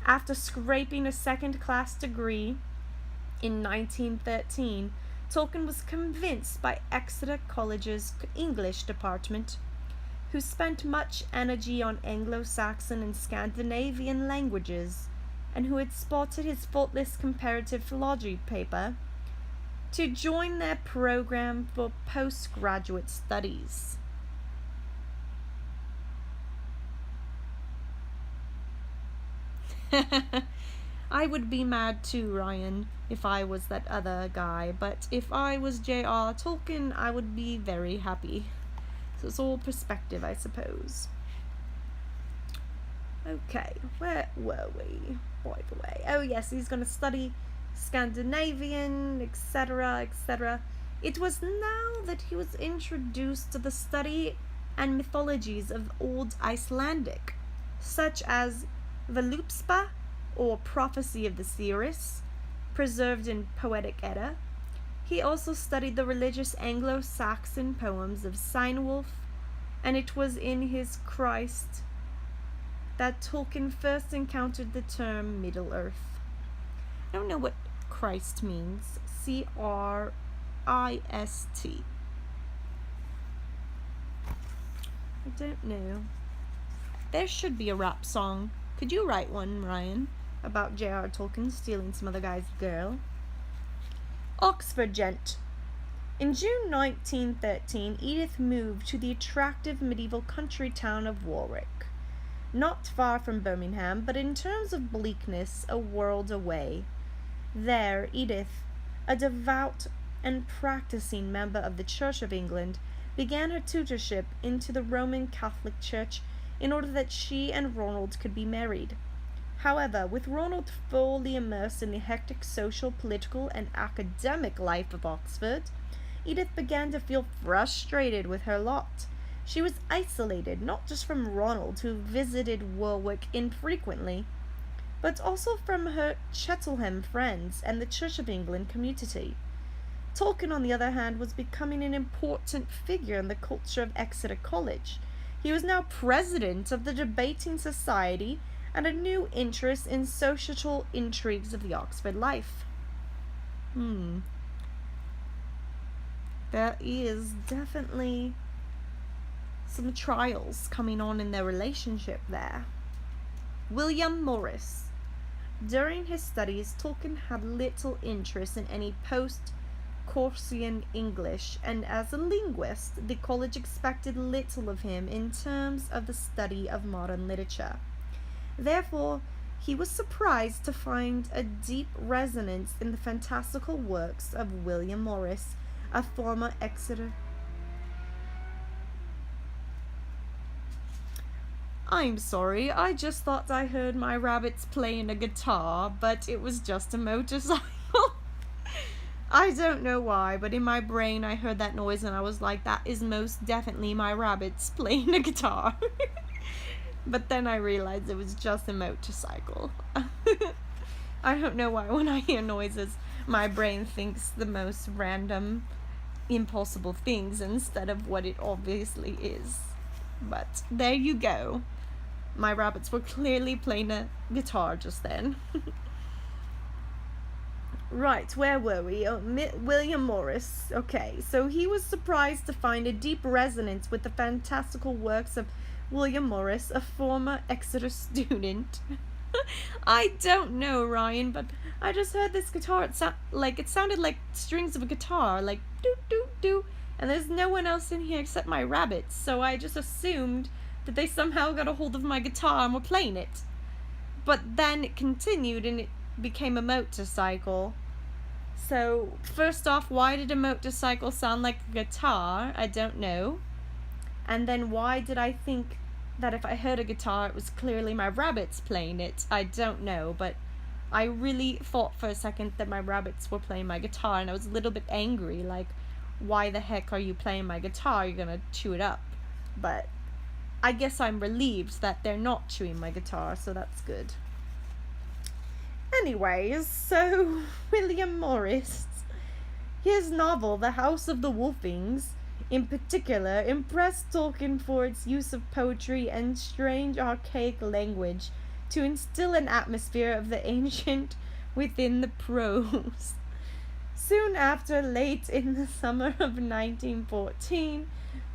After scraping a second-class degree in 1913, Tolkien was convinced by Exeter College's English department, who spent much energy on Anglo-Saxon and Scandinavian languages, and who had spotted his faultless comparative philology paper, to join their program for postgraduate studies. I would be mad too, Ryan, if I was that other guy, but if I was J.R. Tolkien, I would be very happy. So it's all perspective, I suppose. Okay, where were we, by the way? Oh yes, he's going to study Scandinavian, etc., etc. It was now that he was introduced to the study and mythologies of Old Icelandic, such as Völuspá, or Prophecy of the Seeress, preserved in Poetic Edda. He also studied the religious Anglo-Saxon poems of Cynewulf, and it was in his Christ that Tolkien first encountered the term Middle-earth. I don't know what Christ means. Christ. I don't know. There should be a rap song. Could you write one, Ryan, about J.R. Tolkien stealing some other guy's girl? Oxford gent. In June 1913, Edith moved to the attractive medieval country town of Warwick. not far from Birmingham, but in terms of bleakness, a world away. There, Edith, a devout and practicing member of the Church of England, began her tutorship into the Roman Catholic Church in order that she and Ronald could be married. However, with Ronald fully immersed in the hectic social, political, and academic life of Oxford, Edith began to feel frustrated with her lot. She was isolated not just from Ronald, who visited Warwick infrequently, but also from her Cheltenham friends and the Church of England community. Tolkien, on the other hand, was becoming an important figure in the culture of Exeter College. He was now president of the Debating Society and a new interest in social intrigues of the Oxford life. There is definitely some trials coming on in their relationship there. William Morris. During his studies, Tolkien had little interest in any post-Chaucerian English, and as a linguist, the college expected little of him in terms of the study of modern literature. Therefore, he was surprised to find a deep resonance in the fantastical works of William Morris, a former Exeter. I'm sorry, I just thought I heard my rabbits playing a guitar, but it was just a motorcycle. I don't know why, but in my brain I heard that noise and I was like, that is most definitely my rabbits playing a guitar. But then I realized it was just a motorcycle. I don't know why when I hear noises, my brain thinks the most random, impossible things instead of what it obviously is. But there you go. My rabbits were clearly playing a guitar just then. Right, where were we? Oh, William Morris. Okay, so he was surprised to find a deep resonance with the fantastical works of William Morris, a former Exeter student. I don't know, Ryan, but I just heard this guitar. It sounded like strings of a guitar, like doo doo doo. And there's no one else in here except my rabbits, so I just assumed that they somehow got a hold of my guitar and were playing it. But then it continued and it became a motorcycle. So, first off, why did a motorcycle sound like a guitar? I don't know. And then why did I think that if I heard a guitar, it was clearly my rabbits playing it? I don't know, but I really thought for a second that my rabbits were playing my guitar, and I was a little bit angry, like, why the heck are you playing my guitar? You're gonna chew it up. But I guess I'm relieved that they're not chewing my guitar, so that's good. Anyways, so William Morris, his novel The House of the Wolfings, in particular, impressed Tolkien for its use of poetry and strange archaic language to instill an atmosphere of the ancient within the prose. Soon after, late in the summer of 1914,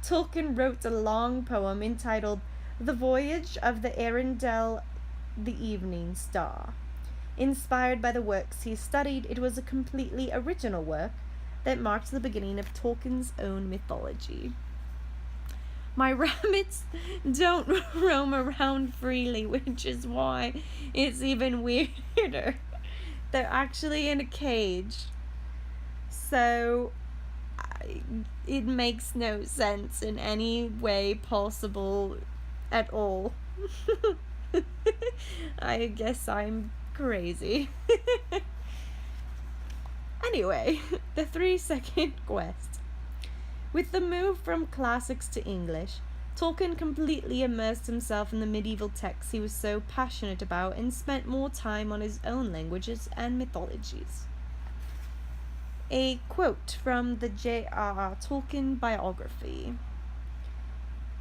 Tolkien wrote a long poem entitled The Voyage of the Arundel the Evening Star. Inspired by the works he studied, it was a completely original work that marked the beginning of Tolkien's own mythology. My rabbits don't roam around freely, which is why it's even weirder. They're actually in a cage. So it makes no sense in any way possible at all. I guess I'm crazy. Anyway, the 3-second quest. With the move from classics to English, Tolkien completely immersed himself in the medieval texts he was so passionate about and spent more time on his own languages and mythologies. A quote from the J.R.R. Tolkien biography.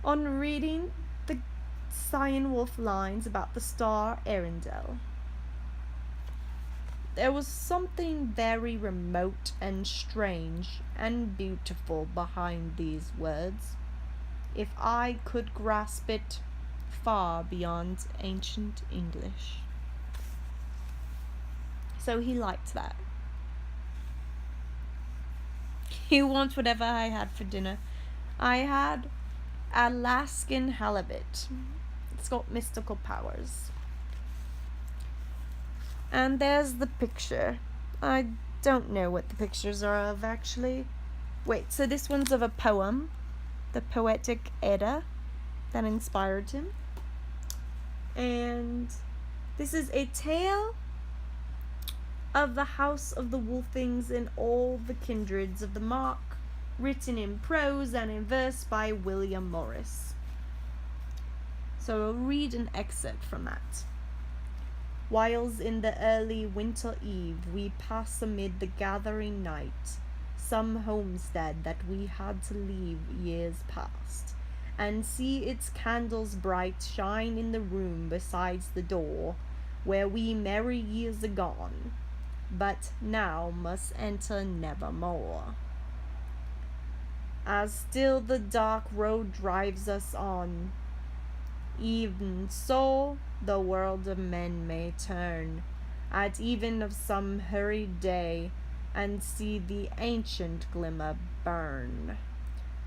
On reading the Cynewulf lines about the star Arundel, there was something very remote and strange and beautiful behind these words, if I could grasp it far beyond ancient English. So he liked that. You want whatever I had for dinner? I had Alaskan halibut. It's got mystical powers. And there's the picture. I don't know what the pictures are of, actually. Wait, so this one's of a poem, the Poetic Edda, that inspired him. And this is a tale of the house of the Wolfings and all the kindreds of the Mark, written in prose and in verse by William Morris. So I'll read an excerpt from that. Whiles in the early winter eve we pass amid the gathering night, some homestead that we had to leave years past, and see its candles bright shine in the room besides the door, where we merry years agone, but now must enter nevermore. As still the dark road drives us on, even so the world of men may turn at even of some hurried day, and see the ancient glimmer burn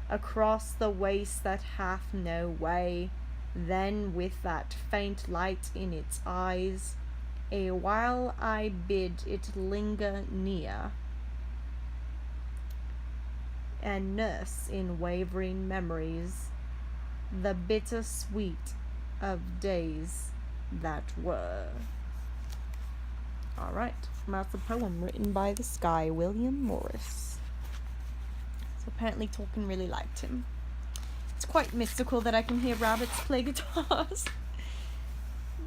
across the waste that hath no way. Then with that faint light in its eyes, a while I bid it linger near, and nurse in wavering memories the bitter sweet of days that were. Alright, that's a poem written by this guy, William Morris. So apparently Tolkien really liked him. It's quite mystical that I can hear rabbits play guitars.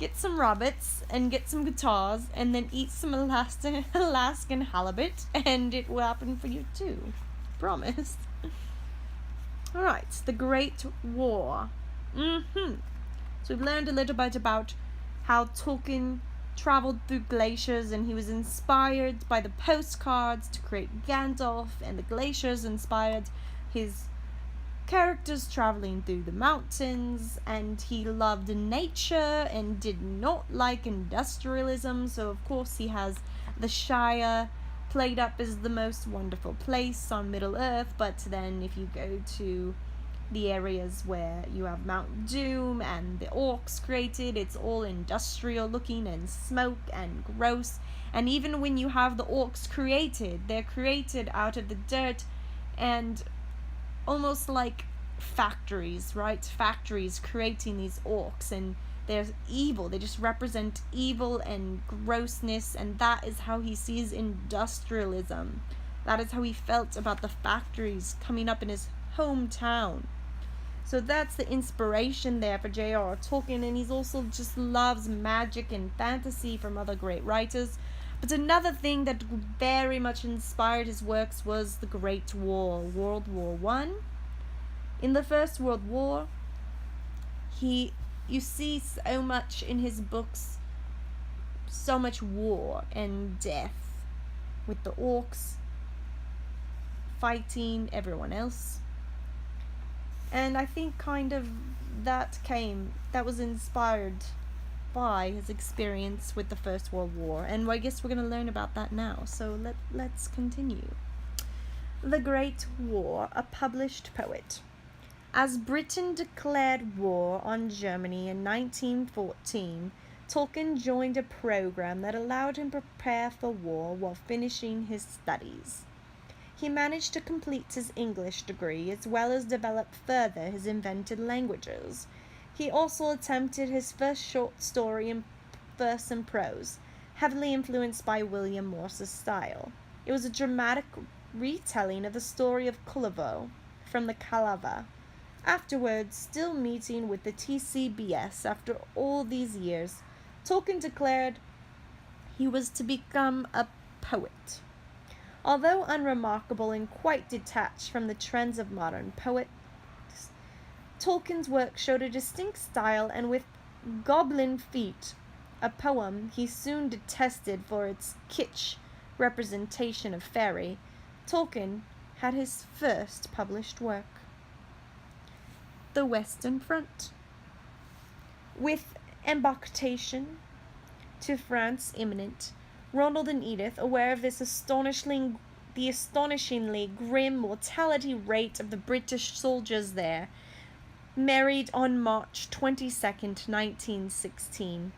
Get some rabbits and get some guitars and then eat some Alaskan halibut and it will happen for you too. Promise. Alright, the Great War. So we've learned a little bit about how Tolkien traveled through glaciers and he was inspired by the postcards to create Gandalf, and the glaciers inspired his characters traveling through the mountains, and he loved nature and did not like industrialism, so of course he has the Shire played up as the most wonderful place on Middle Earth, but then if you go to the areas where you have Mount Doom and the orcs created, it's all industrial looking and smoke and gross. And even when you have the orcs created, they're created out of the dirt and almost like factories, right? Factories creating these orcs, and they're evil. They just represent evil and grossness, and that is how he sees industrialism. That is how he felt about the factories coming up in his hometown. So that's the inspiration there for J.R.R. Tolkien, and he's also just loves magic and fantasy from other great writers. But another thing that very much inspired his works was the Great War, World War I. In the First World War, you see so much in his books, so much war and death, with the orcs fighting everyone else. And I think kind of that was inspired by his experience with the First World War. And I guess we're going to learn about that now. So let's continue. The Great War, a published poet. As Britain declared war on Germany in 1914, Tolkien joined a program that allowed him to prepare for war while finishing his studies. He managed to complete his English degree as well as develop further his invented languages. He also attempted his first short story in verse and prose, heavily influenced by William Morris's style. It was a dramatic retelling of the story of Culliver from the Calava. Afterwards, still meeting with the TCBS after all these years, Tolkien declared he was to become a poet. Although unremarkable and quite detached from the trends of modern poets, Tolkien's work showed a distinct style, and with Goblin Feet, a poem he soon detested for its kitsch representation of fairy, Tolkien had his first published work. The Western Front. With embarkation to France imminent, Ronald and Edith, aware of this astonishingly grim mortality rate of the British soldiers there, married on March 22nd, 1916.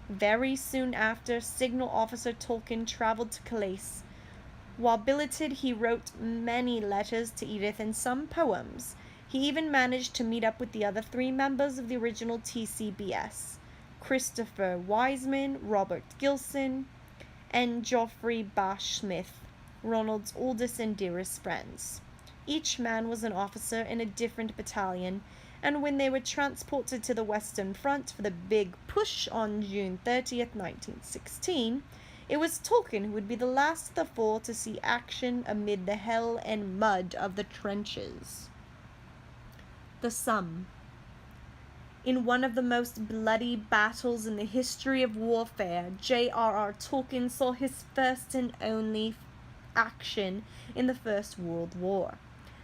Very soon after, Signal Officer Tolkien traveled to Calais. While billeted, he wrote many letters to Edith and some poems. He even managed to meet up with the other three members of the original TCBS, Christopher Wiseman, Robert Gilson, and Geoffrey Bash Smith, Ronald's oldest and dearest friends. Each man was an officer in a different battalion, and when they were transported to the Western Front for the Big Push on June 30th, 1916, it was Tolkien who would be the last of the four to see action amid the hell and mud of the trenches. The Somme. In one of the most bloody battles in the history of warfare, J.R.R. Tolkien saw his first and only action in the First World War.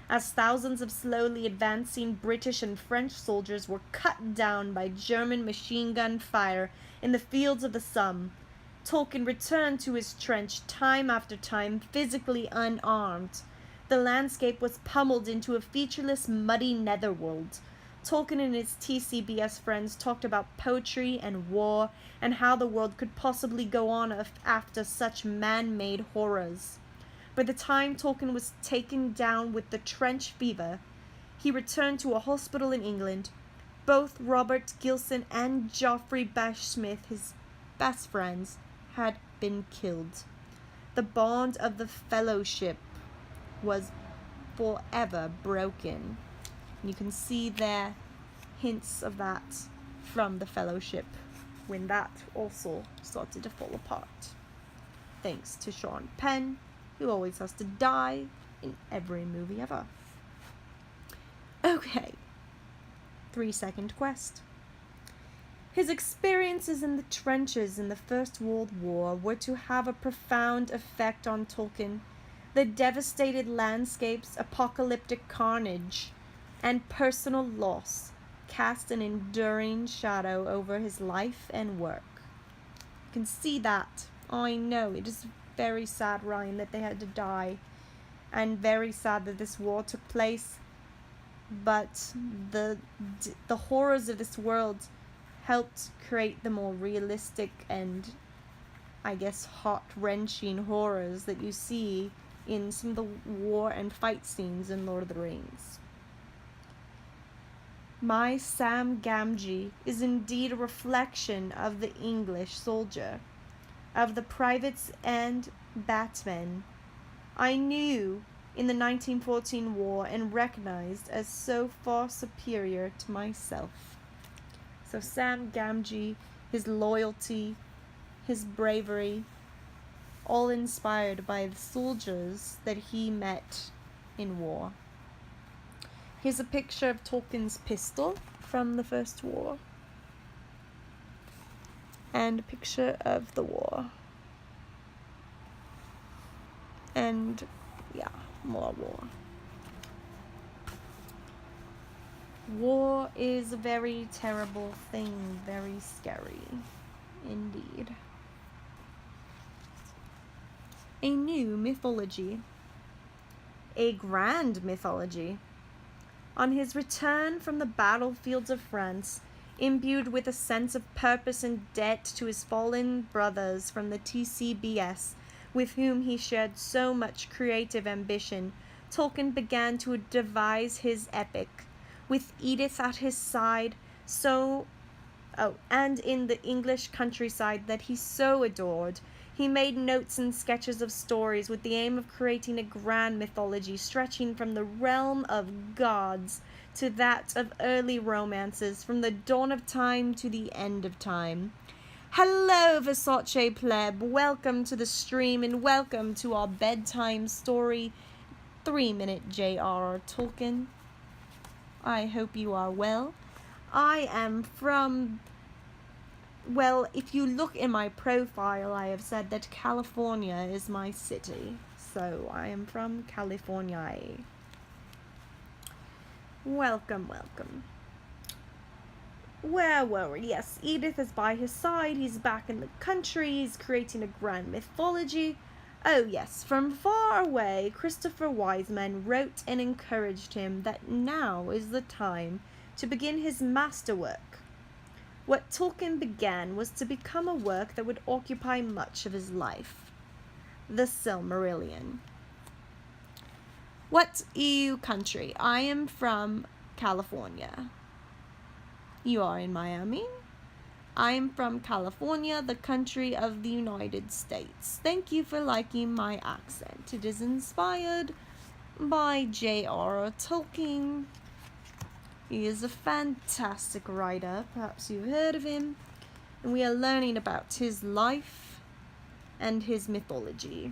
As thousands of slowly advancing British and French soldiers were cut down by German machine gun fire in the fields of the Somme, Tolkien returned to his trench time after time, physically unarmed. The landscape was pummeled into a featureless, muddy netherworld. Tolkien and his TCBS friends talked about poetry and war and how the world could possibly go on after such man-made horrors. By the time Tolkien was taken down with the trench fever, he returned to a hospital in England. Both Robert Gilson and Geoffrey Bash Smith, his best friends, had been killed. The bond of the fellowship was forever broken. And you can see there hints of that from the fellowship when that also started to fall apart. Thanks to Sean Penn, who always has to die in every movie ever. Okay, 3-second quest. His experiences in the trenches in the First World War were to have a profound effect on Tolkien. The devastated landscapes, apocalyptic carnage, and personal loss cast an enduring shadow over his life and work. You can see that. I know, it is very sad, Ryan, that they had to die, and very sad that this war took place, but the horrors of this world helped create the more realistic and, I guess, heart-wrenching horrors that you see in some of the war and fight scenes in Lord of the Rings. My Sam Gamgee is indeed a reflection of the English soldier, of the privates and batsmen I knew in the 1914 war and recognized as so far superior to myself. So Sam Gamgee, his loyalty, his bravery, all inspired by the soldiers that he met in war. Here's a picture of Tolkien's pistol from the First War. And a picture of the war. And, yeah, more war. War is a very terrible thing, very scary, indeed. A new mythology. A grand mythology. On his return from the battlefields of France, imbued with a sense of purpose and debt to his fallen brothers from the TCBS, with whom he shared so much creative ambition, Tolkien began to devise his epic. With Edith at his side, and in the English countryside that he so adored, he made notes and sketches of stories with the aim of creating a grand mythology stretching from the realm of gods to that of early romances, from the dawn of time to the end of time. Hello, Versace pleb. Welcome to the stream and welcome to our bedtime story, 3-minute J.R.R. Tolkien. I hope you are well. I am from, well, if you look in my profile, I have said that California is my city. So I am from California. Welcome, welcome. Where were we? Yes, Edith is by his side. He's back in the country. He's creating a grand mythology. Oh yes, from far away, Christopher Wiseman wrote and encouraged him that now is the time to begin his masterwork. What Tolkien began was to become a work that would occupy much of his life, the Silmarillion. What EU country? I am from California. You are in Miami? I am from California, the country of the United States. Thank you for liking my accent. It is inspired by J.R.R. Tolkien. He is a fantastic writer. Perhaps you've heard of him. And we are learning about his life and his mythology.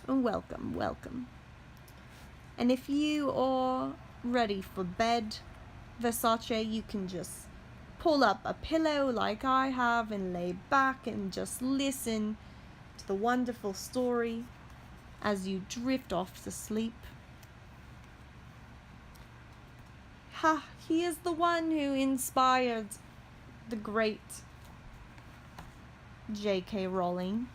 And welcome, welcome. And if you are ready for bed, Versace, you can just pull up a pillow like I have and lay back and just listen to the wonderful story as you drift off to sleep. Ha, he is the one who inspired the great J.K. Rowling,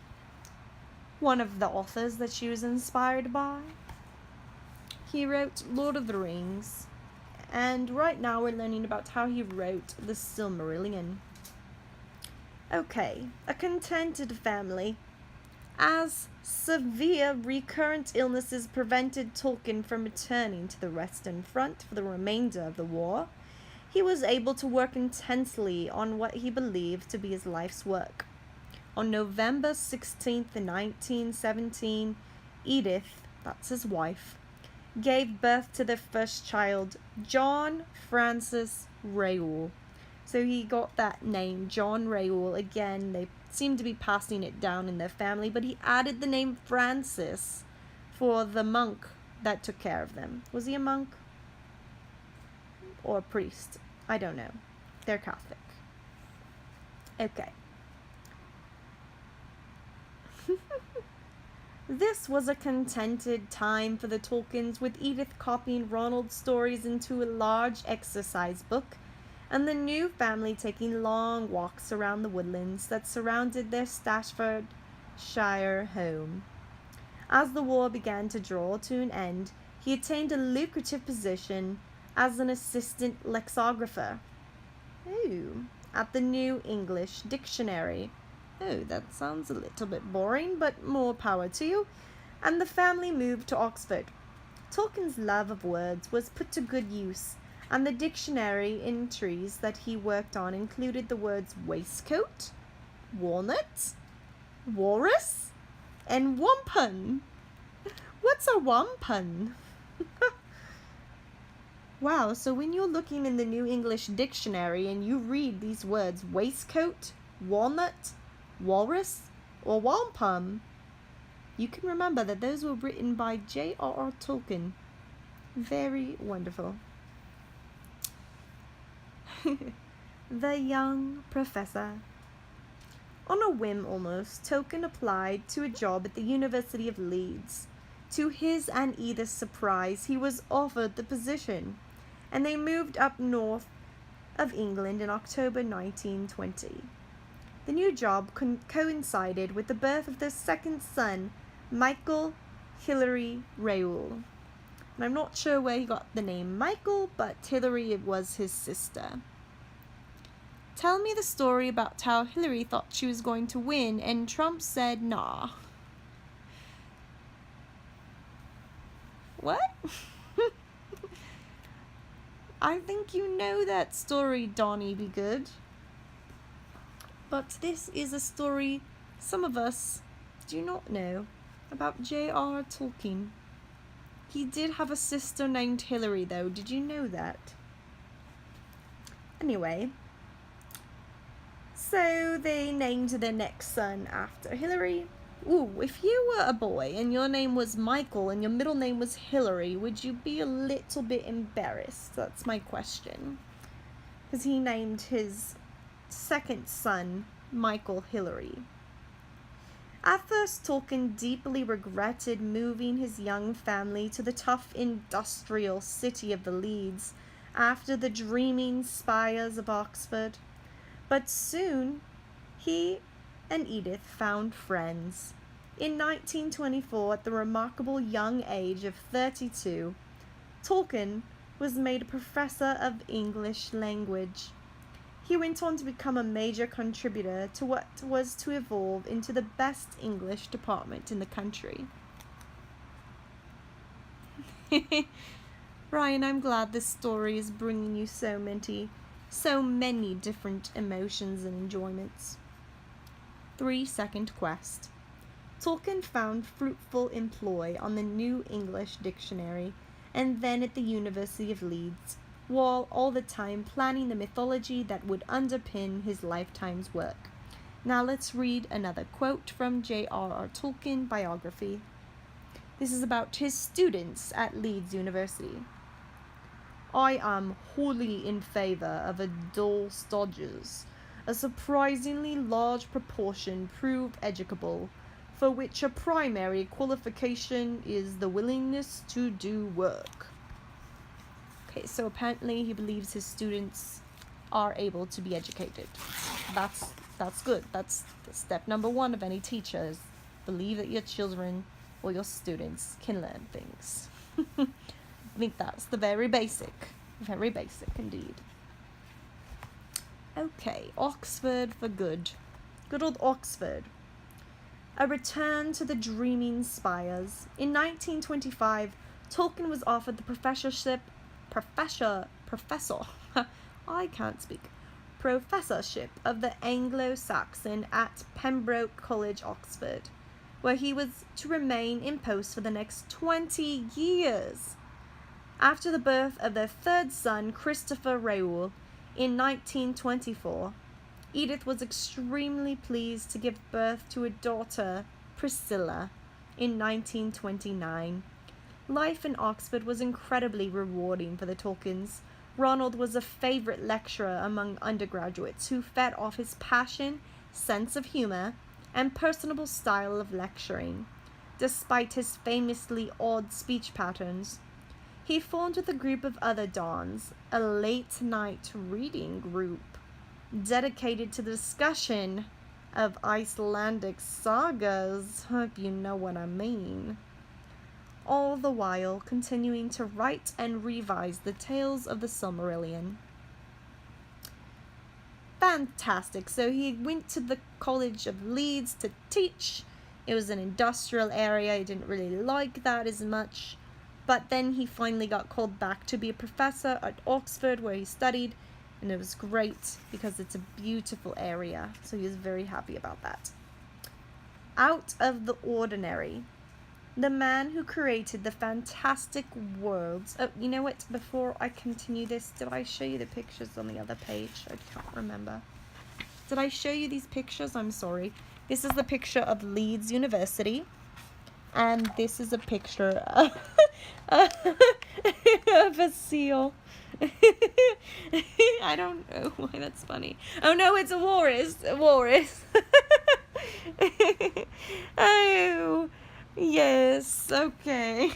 one of the authors that she was inspired by. He wrote Lord of the Rings, and right now we're learning about how he wrote the Silmarillion. Okay, a contented family. As severe recurrent illnesses prevented Tolkien from returning to the Western Front for the remainder of the war, he was able to work intensely on what he believed to be his life's work. On November 16th, 1917, Edith, that's his wife, gave birth to their first child, John Francis Raoul. So he got that name, John Raoul. Again, they seem to be passing it down in their family, but he added the name Francis for the monk that took care of them. Was he a monk? Or a priest? I don't know. They're Catholic. Okay. This was a contented time for the Tolkiens, with Edith copying Ronald's stories into a large exercise book, and the new family taking long walks around the woodlands that surrounded their Staffordshire home. As the war began to draw to an end, he attained a lucrative position as an assistant lexicographer. Ooh, at the New English Dictionary. Oh, that sounds a little bit boring, but more power to you. And the family moved to Oxford. Tolkien's love of words was put to good use, and the dictionary entries that he worked on included the words waistcoat, walnut, walrus, and wampum. What's a wampum? Wow, so when you're looking in the New English Dictionary and you read these words, waistcoat, walnut, walrus, or wampum, you can remember that those were written by J.R.R. Tolkien. Very wonderful. The young professor. On a whim almost, Tolkien applied to a job at the University of Leeds. To his and Edith's surprise, he was offered the position, and they moved up north of England in October 1920. The new job coincided with the birth of their second son, Michael Hilary Raoul. And I'm not sure where he got the name Michael, but Hilary was his sister. Tell me the story about how Hillary thought she was going to win and Trump said nah. What? I think you know that story, Donnie Be Good. But this is a story some of us do not know about J.R.R. Tolkien. He did have a sister named Hillary, though. Did you know that? Anyway, so they named their next son after Hillary. Ooh, if you were a boy and your name was Michael and your middle name was Hillary, would you be a little bit embarrassed? That's my question. Because he named his second son Michael Hillary. At first, Tolkien deeply regretted moving his young family to the tough industrial city of the Leeds after the dreaming spires of Oxford. But soon, he and Edith found friends. In 1924, at the remarkable young age of 32, Tolkien was made a professor of English language. He went on to become a major contributor to what was to evolve into the best English department in the country. Ryan, I'm glad this story is bringing you so many different emotions and enjoyments. 3-second quest. Tolkien found fruitful employ on the New English Dictionary and then at the University of Leeds, while all the time planning the mythology that would underpin his lifetime's work. Now let's read another quote from J.R.R. Tolkien biography. This is about his students at Leeds University. I am wholly in favour of a dull stodgers. A surprisingly large proportion prove educable, for which a primary qualification is the willingness to do work. Okay, so apparently he believes his students are able to be educated. That's good. That's step number 1 of any teacher is believe that your children or your students can learn things. I think that's the very basic indeed. Okay, Oxford for good. Good old Oxford. A return to the dreaming spires. In 1925, Tolkien was offered the professorship of the Anglo-Saxon at Pembroke College, Oxford, where he was to remain in post for the next 20 years. After the birth of their third son, Christopher Raoul, in 1924, Edith was extremely pleased to give birth to a daughter, Priscilla, in 1929. Life in Oxford was incredibly rewarding for the Tolkiens. Ronald was a favourite lecturer among undergraduates who fed off his passion, sense of humour, and personable style of lecturing. Despite his famously odd speech patterns, he formed with a group of other dons a late-night reading group dedicated to the discussion of Icelandic sagas, if you know what I mean. All the while continuing to write and revise the tales of the Silmarillion. Fantastic. So he went to the College of Leeds to teach. It was an industrial area. He didn't really like that as much. But then he finally got called back to be a professor at Oxford, where he studied. And it was great because it's a beautiful area. So he was very happy about that. Out of the ordinary. The man who created the fantastic worlds. Oh, you know what? Before I continue this, did I show you the pictures on the other page? I can't remember. Did I show you these pictures? I'm sorry. This is the picture of Leeds University. And this is a picture of, of a seal. I don't know why that's funny. Oh no, it's a walrus. A walrus. Oh. Yes, okay.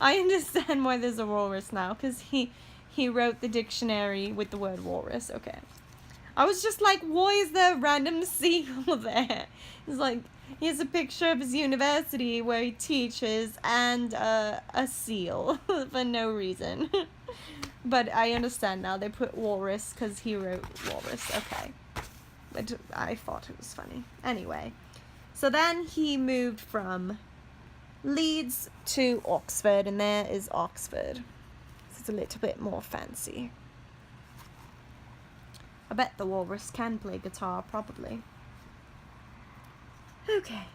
I understand why there's a walrus now, because he wrote the dictionary with the word walrus. Okay. I was just like, why is there a random seal there? It's like, here's a picture of his university where he teaches and a seal for no reason. But I understand now. They put walrus because he wrote walrus. Okay. But I thought it was funny. Anyway. So then he moved from Leeds to Oxford, and there is Oxford. It's a little bit more fancy. I bet the walrus can play guitar, probably. Okay.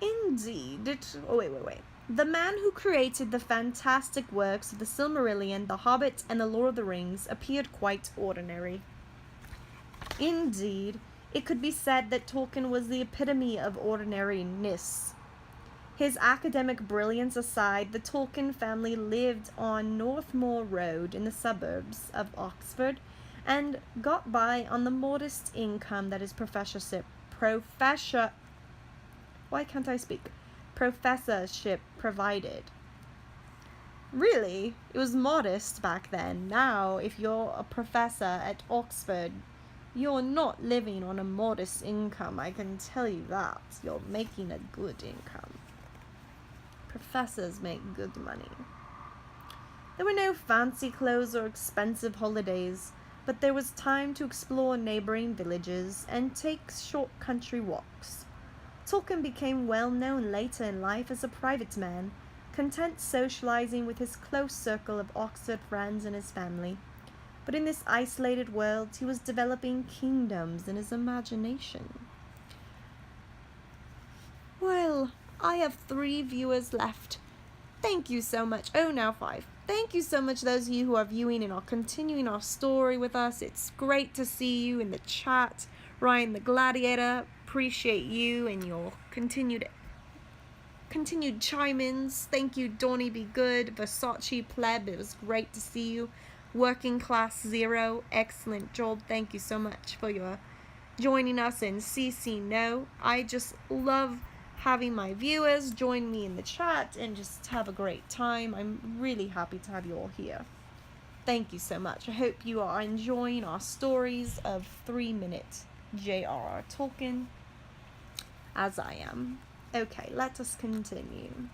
Indeed. Oh, wait. The man who created the fantastic works of the Silmarillion, The Hobbit, and The Lord of the Rings appeared quite ordinary. Indeed. It could be said that Tolkien was the epitome of ordinariness. His academic brilliance aside, the Tolkien family lived on Northmoor Road in the suburbs of Oxford and got by on the modest income that his professorship provided. Really, it was modest back then. Now, if you're a professor at Oxford, you're not living on a modest income, I can tell you that. You're making a good income. Professors make good money. There were no fancy clothes or expensive holidays, but there was time to explore neighboring villages and take short country walks. Tolkien became well known later in life as a private man, content socializing with his close circle of Oxford friends and his family. But in this isolated world, he was developing kingdoms in his imagination. Well, I have 3 viewers left. Thank you so much. Oh, now 5. Thank you so much, those of you who are viewing and are continuing our story with us. It's great to see you in the chat. Ryan the Gladiator, appreciate you and your continued chime-ins. Thank you, Donny Be Good, Versace Pleb, it was great to see you. Working Class Zero, excellent job. Thank you so much for your joining us. And CC No, I just love having my viewers join me in the chat and just have a great time. I'm really happy to have you all here. Thank you so much. I hope you are enjoying our stories of 3-minute J.R.R. Tolkien, as I am. Okay, let us continue.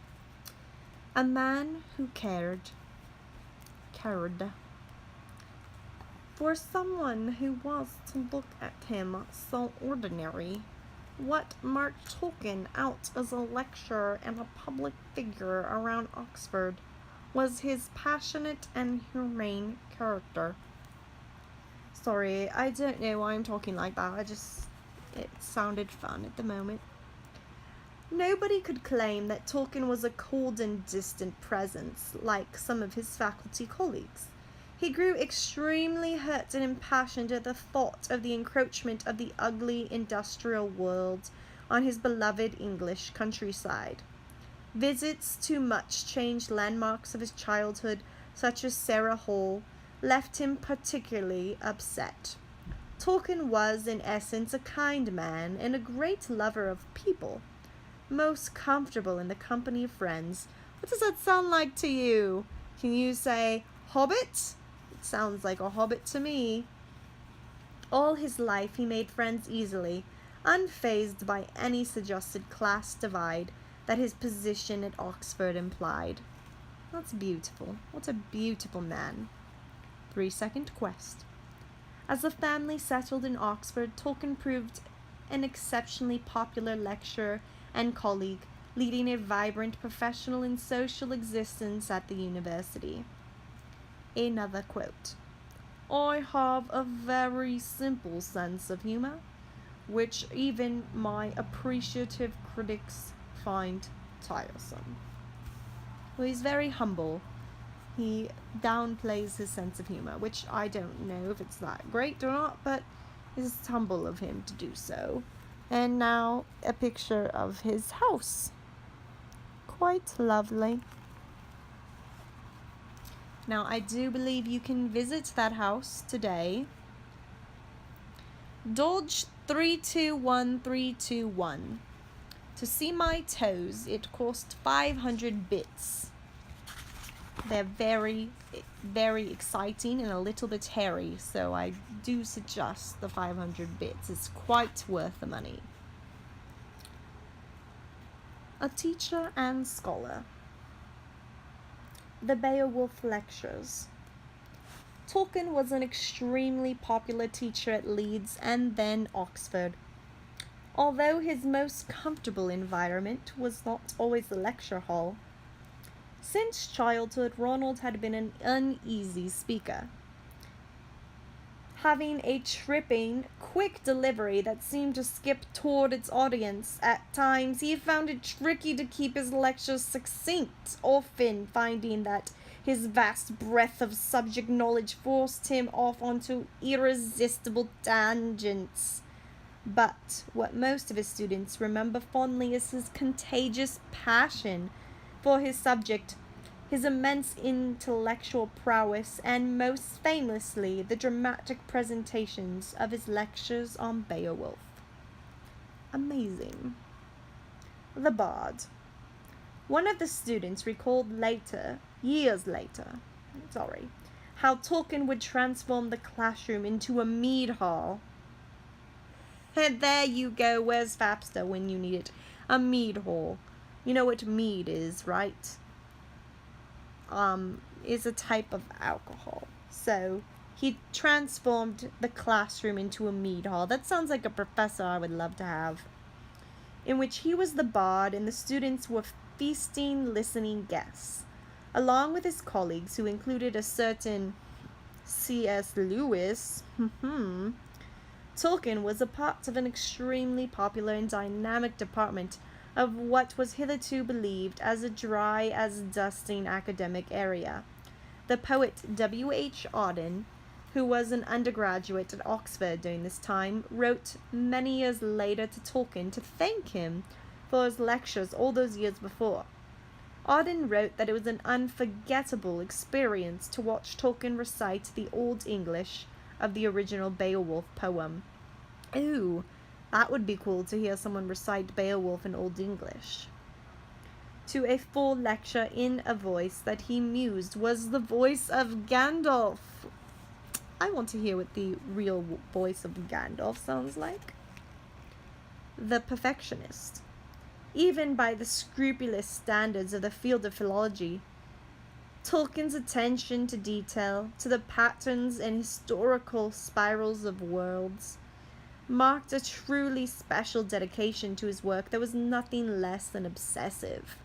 A man who cared. For someone who was to look at him so ordinary, what marked Tolkien out as a lecturer and a public figure around Oxford was his passionate and humane character. Sorry, I don't know why I'm talking like that. It sounded fun at the moment. Nobody could claim that Tolkien was a cold and distant presence like some of his faculty colleagues. He grew extremely hurt and impassioned at the thought of the encroachment of the ugly industrial world on his beloved English countryside. Visits to much-changed landmarks of his childhood, such as Sarah Hall, left him particularly upset. Tolkien was, in essence, a kind man and a great lover of people, most comfortable in the company of friends. What does that sound like to you? Can you say, Hobbit? It sounds like a hobbit to me. All his life he made friends easily, unfazed by any suggested class divide that his position at Oxford implied. That's beautiful. What a beautiful man. 3-second quest. As the family settled in Oxford, Tolkien proved an exceptionally popular lecturer and colleague, leading a vibrant professional and social existence at the university. Another quote. I have a very simple sense of humor, which even my appreciative critics find tiresome. Well, he's very humble. He downplays his sense of humor, which I don't know if it's that great or not, but it's humble of him to do so. And now a picture of his house. Quite lovely. Now, I do believe you can visit that house today. Dodge 321321. To see my toes, it cost 500 bits. They're very, very exciting and a little bit hairy, so I do suggest the 500 bits. It's quite worth the money. A teacher and scholar. The Beowulf Lectures. Tolkien was an extremely popular teacher at Leeds and then Oxford. Although his most comfortable environment was not always the lecture hall. Since childhood, Ronald had been an uneasy speaker. Having a tripping, quick delivery that seemed to skip toward its audience, at times he found it tricky to keep his lectures succinct, often finding that his vast breadth of subject knowledge forced him off onto irresistible tangents. But what most of his students remember fondly is his contagious passion for his subject, his immense intellectual prowess, and most famously the dramatic presentations of his lectures on Beowulf. Amazing. The Bard. One of the students recalled years later, how Tolkien would transform the classroom into a mead hall. And there you go, where's Fapster when you need it? A mead hall. You know what mead is, right? Is a type of alcohol. So he transformed the classroom into a mead hall. That sounds like a professor I would love to have. In which he was the bard and the students were feasting, listening guests. Along with his colleagues, who included a certain C.S. Lewis, Tolkien was a part of an extremely popular and dynamic department of what was hitherto believed as a dry as dusting academic area. The poet W.H. Auden, who was an undergraduate at Oxford during this time, wrote many years later to Tolkien to thank him for his lectures all those years before. Auden wrote that it was an unforgettable experience to watch Tolkien recite the Old English of the original Beowulf poem. Ooh, that would be cool to hear someone recite Beowulf in Old English. To a full lecture in a voice that he mused was the voice of Gandalf. I want to hear what the real voice of Gandalf sounds like. The perfectionist. Even by the scrupulous standards of the field of philology, Tolkien's attention to detail, to the patterns and historical spirals of worlds, marked a truly special dedication to his work that was nothing less than obsessive.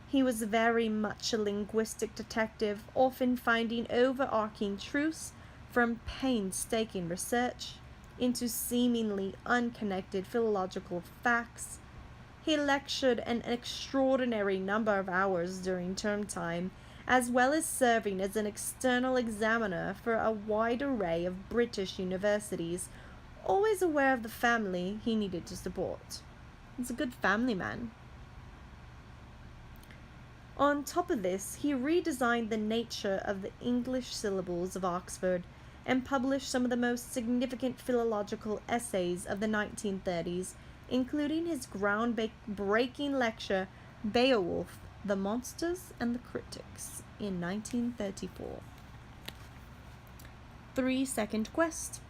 He was very much a linguistic detective, often finding overarching truths from painstaking research into seemingly unconnected philological facts. He lectured an extraordinary number of hours during term time, as well as serving as an external examiner for a wide array of British universities, always aware of the family he needed to support. He's a good family man. On top of this, he redesigned the nature of the English syllables of Oxford and published some of the most significant philological essays of the 1930s, including his groundbreaking lecture, Beowulf, The Monsters and the Critics, in 1934. 3-second quest.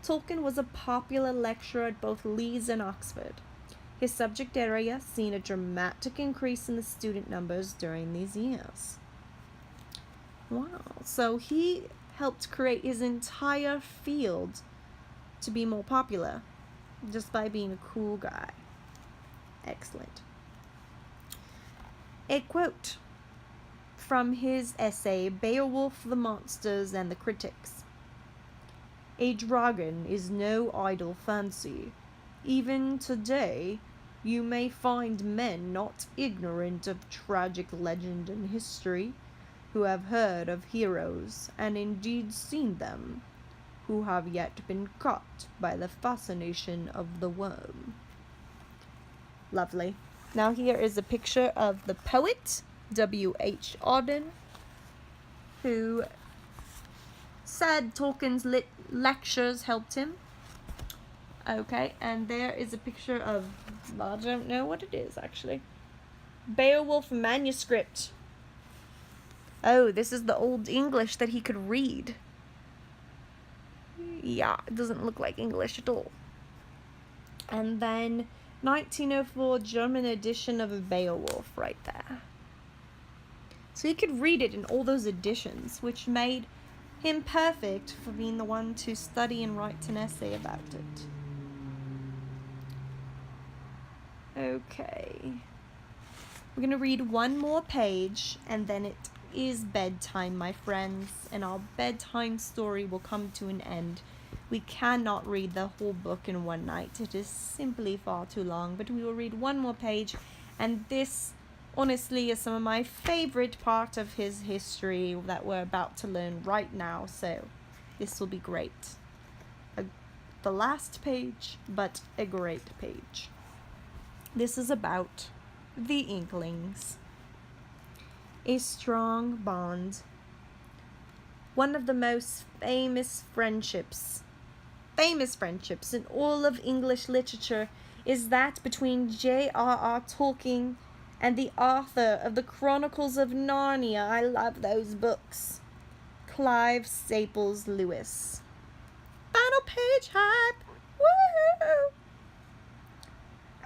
Tolkien was a popular lecturer at both Leeds and Oxford. His subject area seen a dramatic increase in the student numbers during these years. Wow, so he helped create his entire field to be more popular just by being a cool guy. Excellent. A quote from his essay, Beowulf, the Monsters and the Critics. A dragon is no idle fancy. Even today, you may find men not ignorant of tragic legend and history, who have heard of heroes and indeed seen them, who have yet been caught by the fascination of the worm. Lovely. Now here is a picture of the poet, W.H. Auden, who said Tolkien's lectures helped him. Okay, and there is a picture of, I don't know what it is actually, Beowulf manuscript. Oh, this is the Old English that he could read. Yeah, it doesn't look like English at all. And then 1904 German edition of Beowulf right there. So he could read it in all those editions, which made him perfect for being the one to study and write an essay about it. Okay. We're going to read one more page, and then it is bedtime, my friends, and our bedtime story will come to an end. We cannot read the whole book in one night. It is simply far too long, but we will read one more page, and this, honestly, is some of my favorite part of his history that we're about to learn right now, so this will be great. The last page, but a great page. This is about the Inklings. A strong bond. One of the most famous friendships in all of English literature is that between J.R.R. Tolkien and the author of the Chronicles of Narnia. I love those books. Clive Staples Lewis. Final page hype! Woohoo!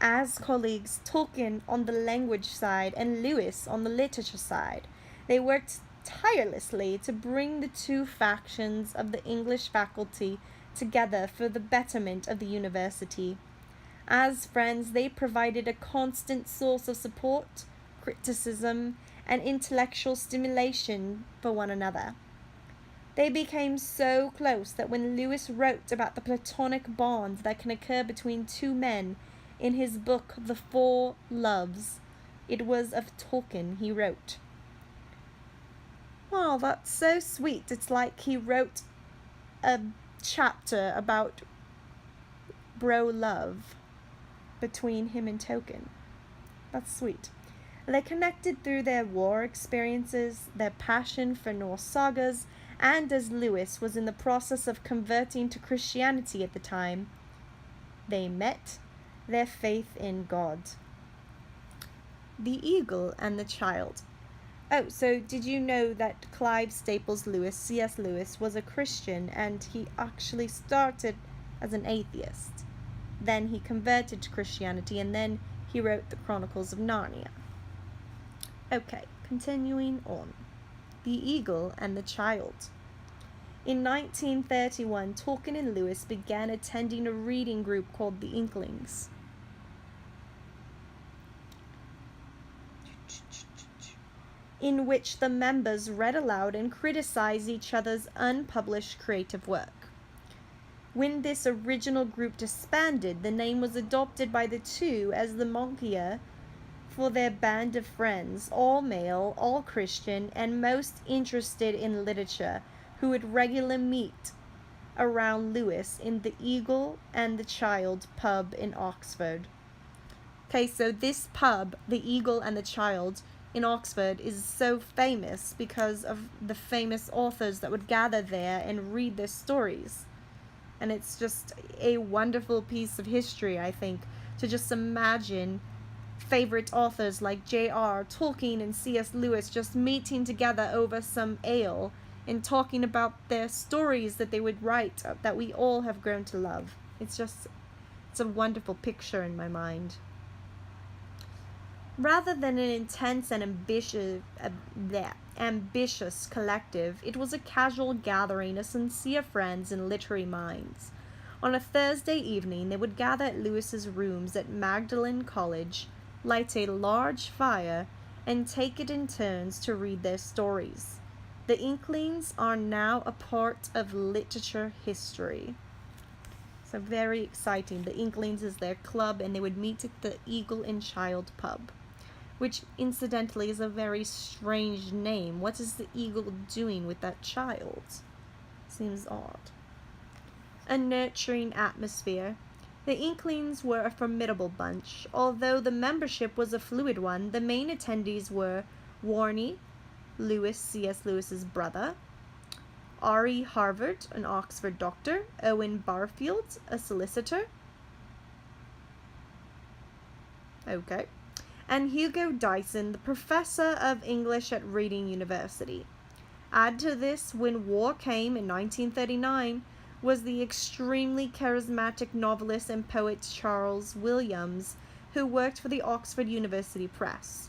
as colleagues, Tolkien on the language side and Lewis on the literature side. They worked tirelessly to bring the two factions of the English faculty together for the betterment of the university. As friends, they provided a constant source of support, criticism, and intellectual stimulation for one another. They became so close that when Lewis wrote about the platonic bonds that can occur between two men in his book The Four Loves, it was of Tolkien he wrote. Wow, that's so sweet. It's like he wrote a chapter about bro love between him and Tolkien. That's sweet. They connected through their war experiences, their passion for Norse sagas, and as Lewis was in the process of converting to Christianity at the time, they met their faith in God. The Eagle and the Child. Oh, so did you know that Clive Staples Lewis, C.S. Lewis, was a Christian and he actually started as an atheist? Then he converted to Christianity and then he wrote the Chronicles of Narnia. Okay, continuing on. The Eagle and the Child. In 1931, Tolkien and Lewis began attending a reading group called the Inklings. In which the members read aloud and criticized each other's unpublished creative work. When this original group disbanded, the name was adopted by the two as the Monkia for their band of friends, all male, all Christian, and most interested in literature, who would regularly meet around Lewis in the Eagle and the Child pub in Oxford. Okay, so this pub, the Eagle and the Child in Oxford, is so famous because of the famous authors that would gather there and read their stories. And it's just a wonderful piece of history, I think, to just imagine favorite authors like J.R. Tolkien and C.S. Lewis just meeting together over some ale and talking about their stories that they would write that we all have grown to love. It's a wonderful picture in my mind. Rather than an intense and ambitious collective, it was a casual gathering of sincere friends and literary minds. On a Thursday evening, they would gather at Lewis's rooms at Magdalen College, light a large fire, and take it in turns to read their stories. The Inklings are now a part of literature history. So very exciting. The Inklings is their club, and they would meet at the Eagle and Child pub, which incidentally is a very strange name. What is the eagle doing with that child? Seems odd. A nurturing atmosphere. The Inklings were a formidable bunch. Although the membership was a fluid one, the main attendees were Warney, Lewis, C.S. Lewis's brother, R.E. Harvard, an Oxford doctor, Owen Barfield, a solicitor, and Hugo Dyson, the professor of English at Reading University. Add to this, when war came in 1939, was the extremely charismatic novelist and poet Charles Williams, who worked for the Oxford University Press.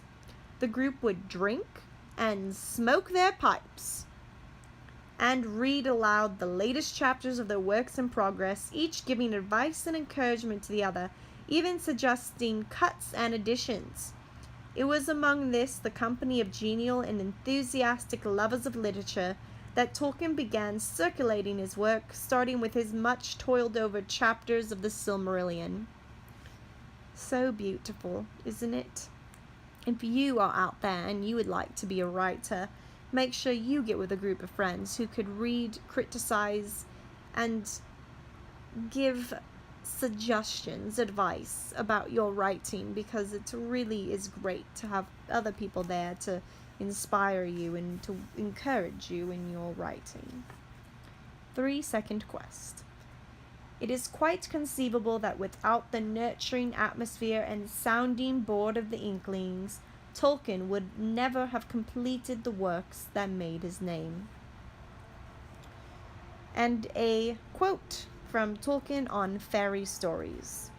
The group would drink and smoke their pipes and read aloud the latest chapters of their works in progress, each giving advice and encouragement to the other, even suggesting cuts and additions. It was among this, the company of genial and enthusiastic lovers of literature, that Tolkien began circulating his work, starting with his much toiled over chapters of the Silmarillion. So beautiful, isn't it? If you are out there and you would like to be a writer, make sure you get with a group of friends who could read, criticize, and give suggestions, advice about your writing, because it really is great to have other people there to inspire you and to encourage you in your writing. 3-second quest. It is quite conceivable that without the nurturing atmosphere and sounding board of the Inklings, Tolkien would never have completed the works that made his name. And a quote from Tolkien on fairy stories.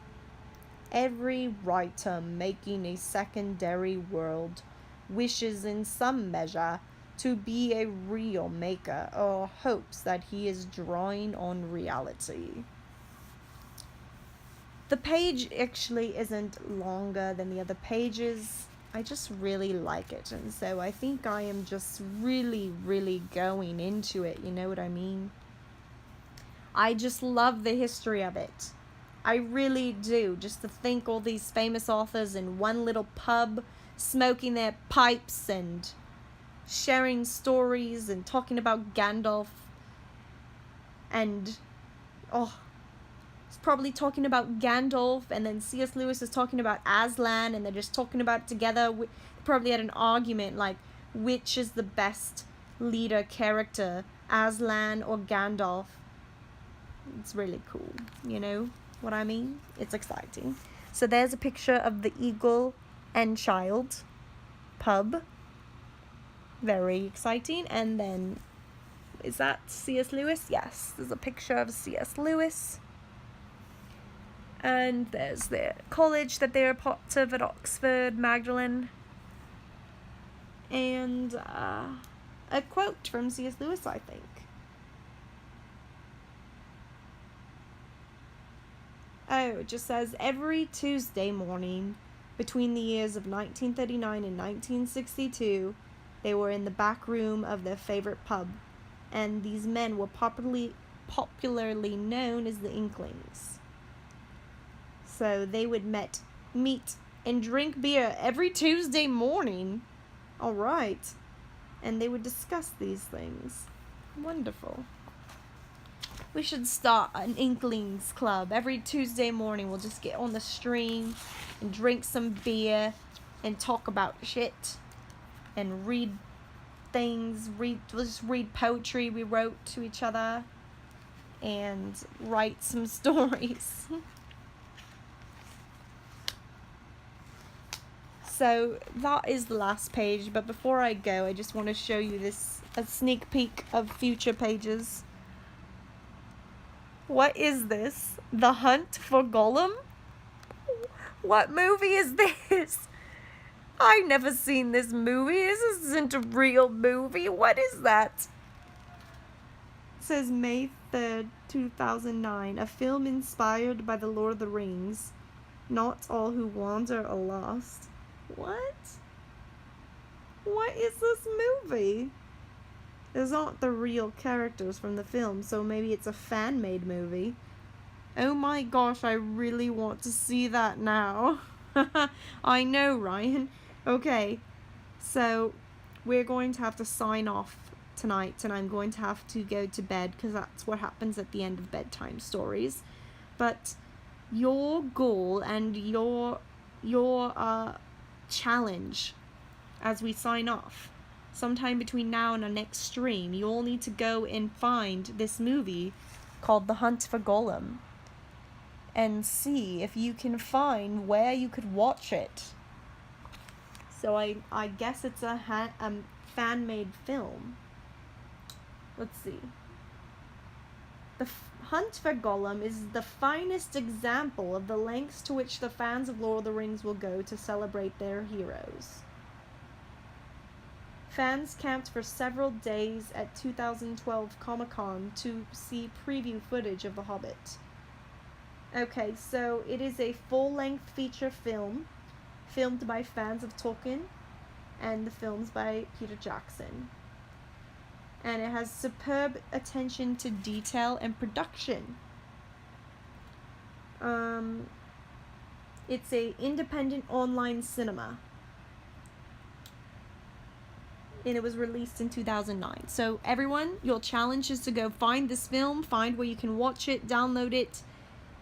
Every writer making a secondary world wishes in some measure to be a real maker, or hopes that he is drawing on reality. The page actually isn't longer than the other pages. I just really like it, and so I think I am just really, really going into it, you know what I mean? I just love the history of it. I really do. Just to think all these famous authors in one little pub, smoking their pipes and sharing stories and talking about Gandalf. And, it's probably talking about Gandalf, and then C.S. Lewis is talking about Aslan, and they're just talking about it together. They probably had an argument, like, which is the best leader character, Aslan or Gandalf. It's really cool, you know what I mean? It's exciting. So there's a picture of the Eagle and Child pub. Very exciting. And then, is that C.S. Lewis? Yes, there's a picture of C.S. Lewis. And there's the college that they're a part of at Oxford, Magdalen. And a quote from C.S. Lewis, I think. Oh, it just says, every Tuesday morning between the years of 1939 and 1962, they were in the back room of their favorite pub, and these men were popularly known as the Inklings. So they would meet and drink beer every Tuesday morning. All right. And they would discuss these things. Wonderful. We should start an Inklings club. Every Tuesday morning we'll just get on the stream and drink some beer and talk about shit and read things. We'll just read poetry we wrote to each other and write some stories. So that is the last page, but before I go, I just want to show you a sneak peek of future pages. What is this? The Hunt for Gollum? What movie is this? I've never seen this movie. This isn't a real movie. What is that? It says May 3rd, 2009. A film inspired by The Lord of the Rings. Not all who wander are lost. What? What is this movie? Those aren't the real characters from the film, so maybe it's a fan-made movie. Oh my gosh, I really want to see that now. I know, Ryan. Okay, so we're going to have to sign off tonight, and I'm going to have to go to bed, because that's what happens at the end of bedtime stories. But your goal and your challenge as we sign off, sometime between now and our next stream, you all need to go and find this movie called The Hunt for Gollum and see if you can find where you could watch it. So I guess it's a fan-made film. Let's see. The Hunt for Gollum is the finest example of the lengths to which the fans of Lord of the Rings will go to celebrate their heroes. Fans camped for several days at 2012 Comic-Con to see preview footage of The Hobbit. Okay, so it is a full-length feature film, filmed by fans of Tolkien, and the film's by Peter Jackson. And it has superb attention to detail and production. It's a independent online cinema. And it was released in 2009. So everyone, your challenge is to go find this film, find where you can watch it, download it,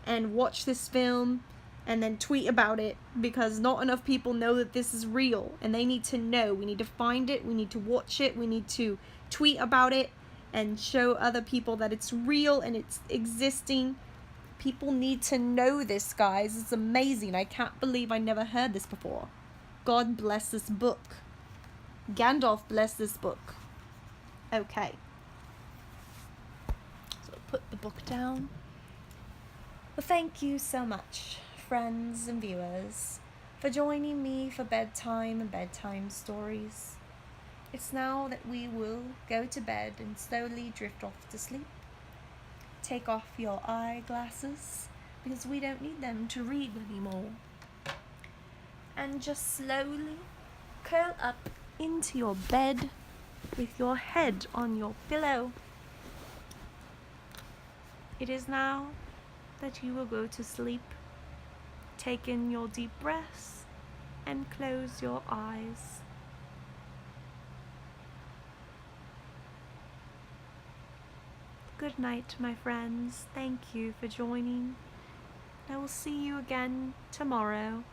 and watch this film, and then tweet about it, because not enough people know that this is real, and they need to know. We need to find it, we need to watch it, we need to tweet about it, and show other people that it's real and it's existing. People need to know this, guys. It's amazing. I can't believe I never heard this before. God bless this book. Gandalf bless this book. Okay. So put the book down. Well, thank you so much friends and viewers, for joining me for bedtime and bedtime stories. It's now that we will go to bed and slowly drift off to sleep. Take off your eyeglasses because we don't need them to read anymore. And just slowly curl up into your bed with your head on your pillow. It is now that you will go to sleep. Take in your deep breaths and close your eyes. Good night, my friends. Thank you for joining. I will see you again tomorrow.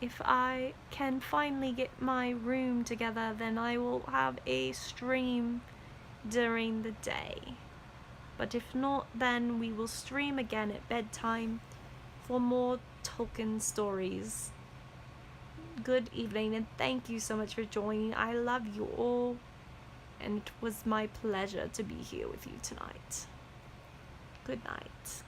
If I can finally get my room together, then I will have a stream during the day. But if not, then we will stream again at bedtime for more Tolkien stories. Good evening, and thank you so much for joining. I love you all, and it was my pleasure to be here with you tonight. Good night.